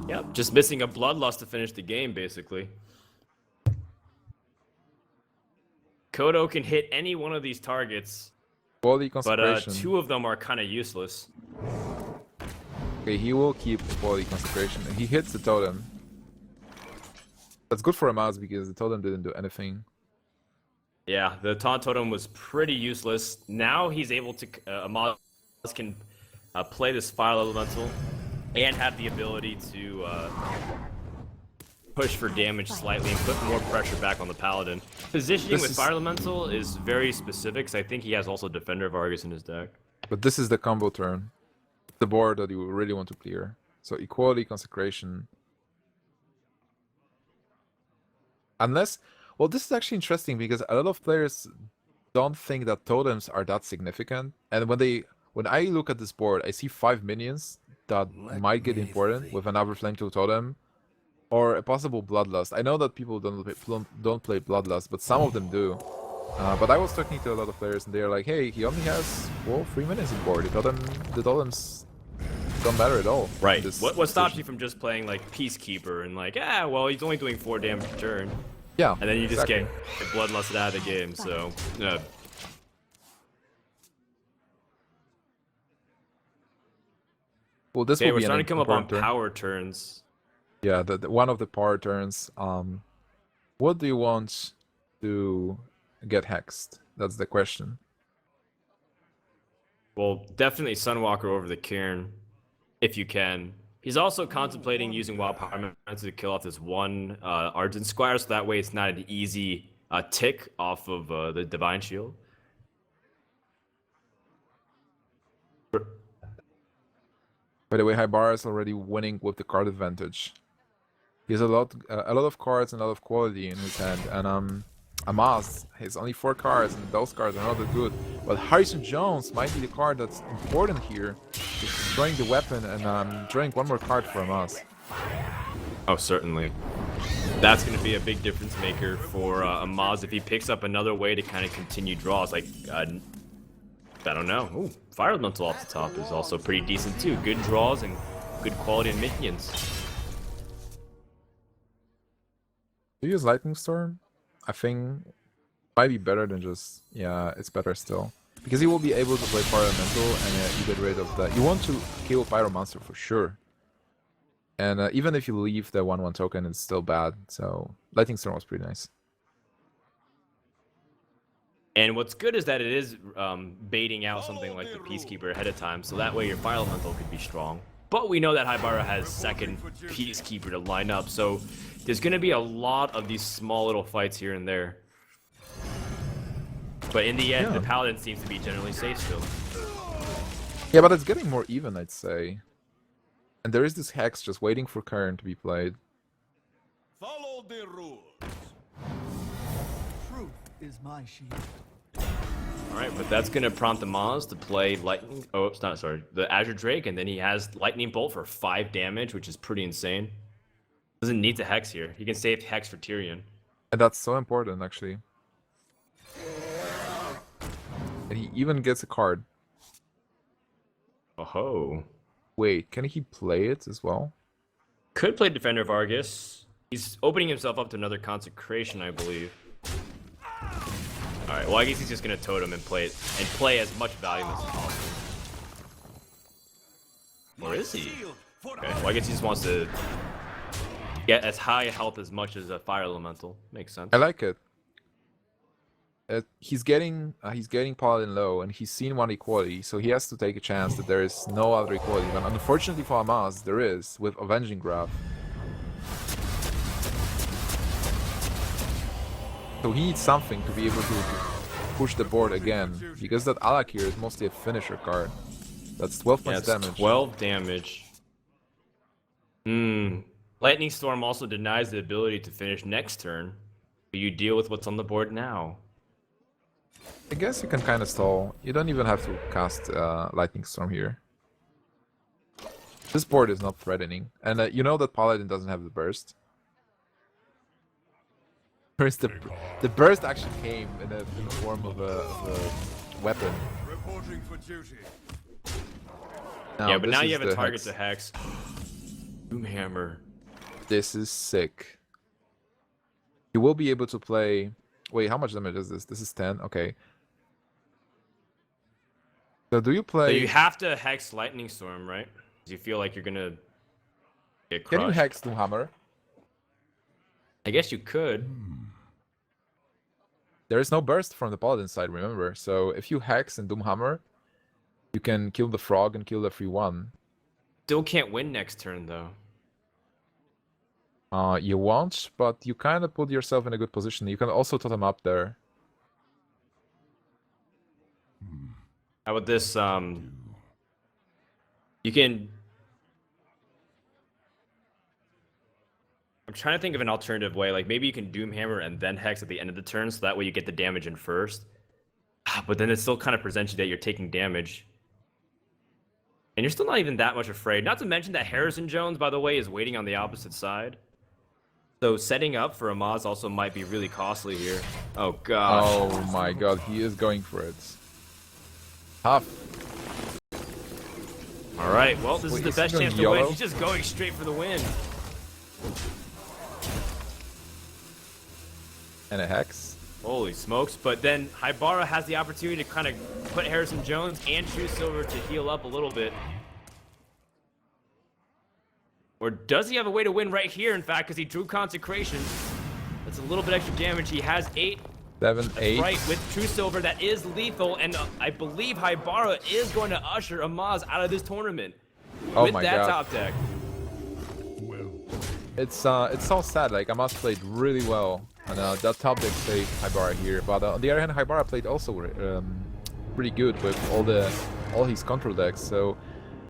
Yep, just missing a Bloodlust to finish the game, basically. Kodo can hit any one of these targets, Quality but Consecration. 2 of them are kind of useless. Okay, he will keep Quality Consecration, and he hits the Totem. That's good for Amaz because the Totem didn't do anything. Yeah, the Taunt Totem was pretty useless. Now he's able to... Amaz can play this Fire Elemental and have the ability to push for damage slightly and put more pressure back on the Paladin. Positioning with Fire Elemental is very specific, so I think he has also Defender of Argus in his deck. But this is the combo turn. The board that you really want to clear. So Equality, Consecration. Unless... Well, this is actually interesting because a lot of players don't think that totems are that significant. And when I look at this board, I see 5 minions that might get important with another Flame Totem. Or a possible Bloodlust. I know that people don't play Bloodlust, but some of them do. But I was talking to a lot of players, and they're like, "Hey, he only has 3 minutes in board. The totems don't matter at all." Right. What stops you from just playing like Peacekeeper and like, well, he's only doing 4 damage a turn. Yeah. And then you just get Bloodlusted out of the game. So, well, this okay, will we're be starting to come up on turn. power turns. Yeah, one of the power turns. What do you want to get hexed? That's the question. Well, definitely Sunwalker over the Cairn, if you can. He's also contemplating using Wild Power Mantle to kill off this one Argent Squire, so that way it's not an easy tick off of the Divine Shield. By the way, Haibara is already winning with the card advantage. He has a lot of cards and a lot of quality in his hand, and Amaz has only 4 cards, and those cards are not that good. But Harrison Jones might be the card that's important here. Just destroying the weapon and drawing one more card for Amaz. Oh, certainly. That's going to be a big difference maker for Amaz if he picks up another way to kind of continue draws. Like, I don't know. Ooh, Fire Elemental off the top is also pretty decent too. Good draws and good quality of minions. Do you use Lightning Storm? I think might be better than just, yeah, it's better still. Because you will be able to play Fire Elemental and you get rid of the... You want to kill Pyromancer for sure. And even if you leave the 1/1 token, it's still bad. So Lightning Storm was pretty nice. And what's good is that it is baiting out something like the Peacekeeper ahead of time, so that way your Fire Elemental could be strong. But we know that Haibara has second Peacekeeper to line up, so there's going to be a lot of these small little fights here and there. But in the end, the Paladin seems to be generally safe still. Yeah, but it's getting more even, I'd say. And there is this Hex just waiting for Kern to be played. Follow the rules. Truth is my shield. Alright, but that's going to prompt Amaz to play Lightning... Oh, it's not, sorry. The Azure Drake, and then he has Lightning Bolt for 5 damage, which is pretty insane. Doesn't need to Hex here. He can save Hex for Tyrion. And that's so important, actually. And he even gets a card. Oh-ho. Wait, can he play it as well? Could play Defender of Argus. He's opening himself up to another Consecration, I believe. Alright, well I guess he's just gonna totem and play it, and play as much value as possible. Or is he? Okay, well I guess he just wants to get as high health as much as a Fire Elemental. Makes sense. I like it. He's getting Paladin low, and he's seen one equality, so he has to take a chance that there is no other equality. But unfortunately for Amaz, there is, with Avenging Grab. So he needs something to be able to push the board again, because that Alakir is mostly a finisher card. That's 12 points damage. 12 damage. Lightning Storm also denies the ability to finish next turn. But you deal with what's on the board now. I guess you can kind of stall. You don't even have to cast Lightning Storm here. This board is not threatening. And you know that Paladin doesn't have the burst. Whereas the burst actually came in the form of a weapon. Reporting for duty. Yeah, but now you have a target Hex. to Hex. Doomhammer. This is sick. You will be able to play... Wait, how much damage is this? This is 10? Okay. So do you play... So you have to Hex Lightning Storm, right? Because you feel like you're gonna get crushed. Can you Hex Doomhammer? I guess you could. There is no burst from the Paladin side, remember. So if you Hex and Doomhammer, you can kill the frog and kill the free one. Still can't win next turn, though. You won't, but you kind of put yourself in a good position. You can also totem up there. How about this? You can... I'm trying to think of an alternative way. Like, maybe you can Doomhammer and then Hex at the end of the turn, so that way you get the damage in first. But then it still kind of presents you that you're taking damage. And you're still not even that much afraid. Not to mention that Harrison Jones, by the way, is waiting on the opposite side. So setting up for Amaz also might be really costly here. Oh, gosh. Oh my god, he is going for it. Tough. Alright, well, this is the is he best going chance to YOLO? win. He's just going straight for the win. And a Hex. Holy smokes. But then Haibara has the opportunity to kind of put Harrison Jones and True Silver to heal up a little bit. Or does he have a way to win right here, in fact, because he drew Consecration. That's a little bit extra damage. He has 8. 7, 8. Right, with True Silver, that is lethal, and I believe Haibara is going to usher Amaz out of this tournament. Oh with my that God. top deck. It's so sad. Like Amaz played really well, and that top deck saved Haibara here. But on the other hand, Haibara played also pretty good with all his control decks. So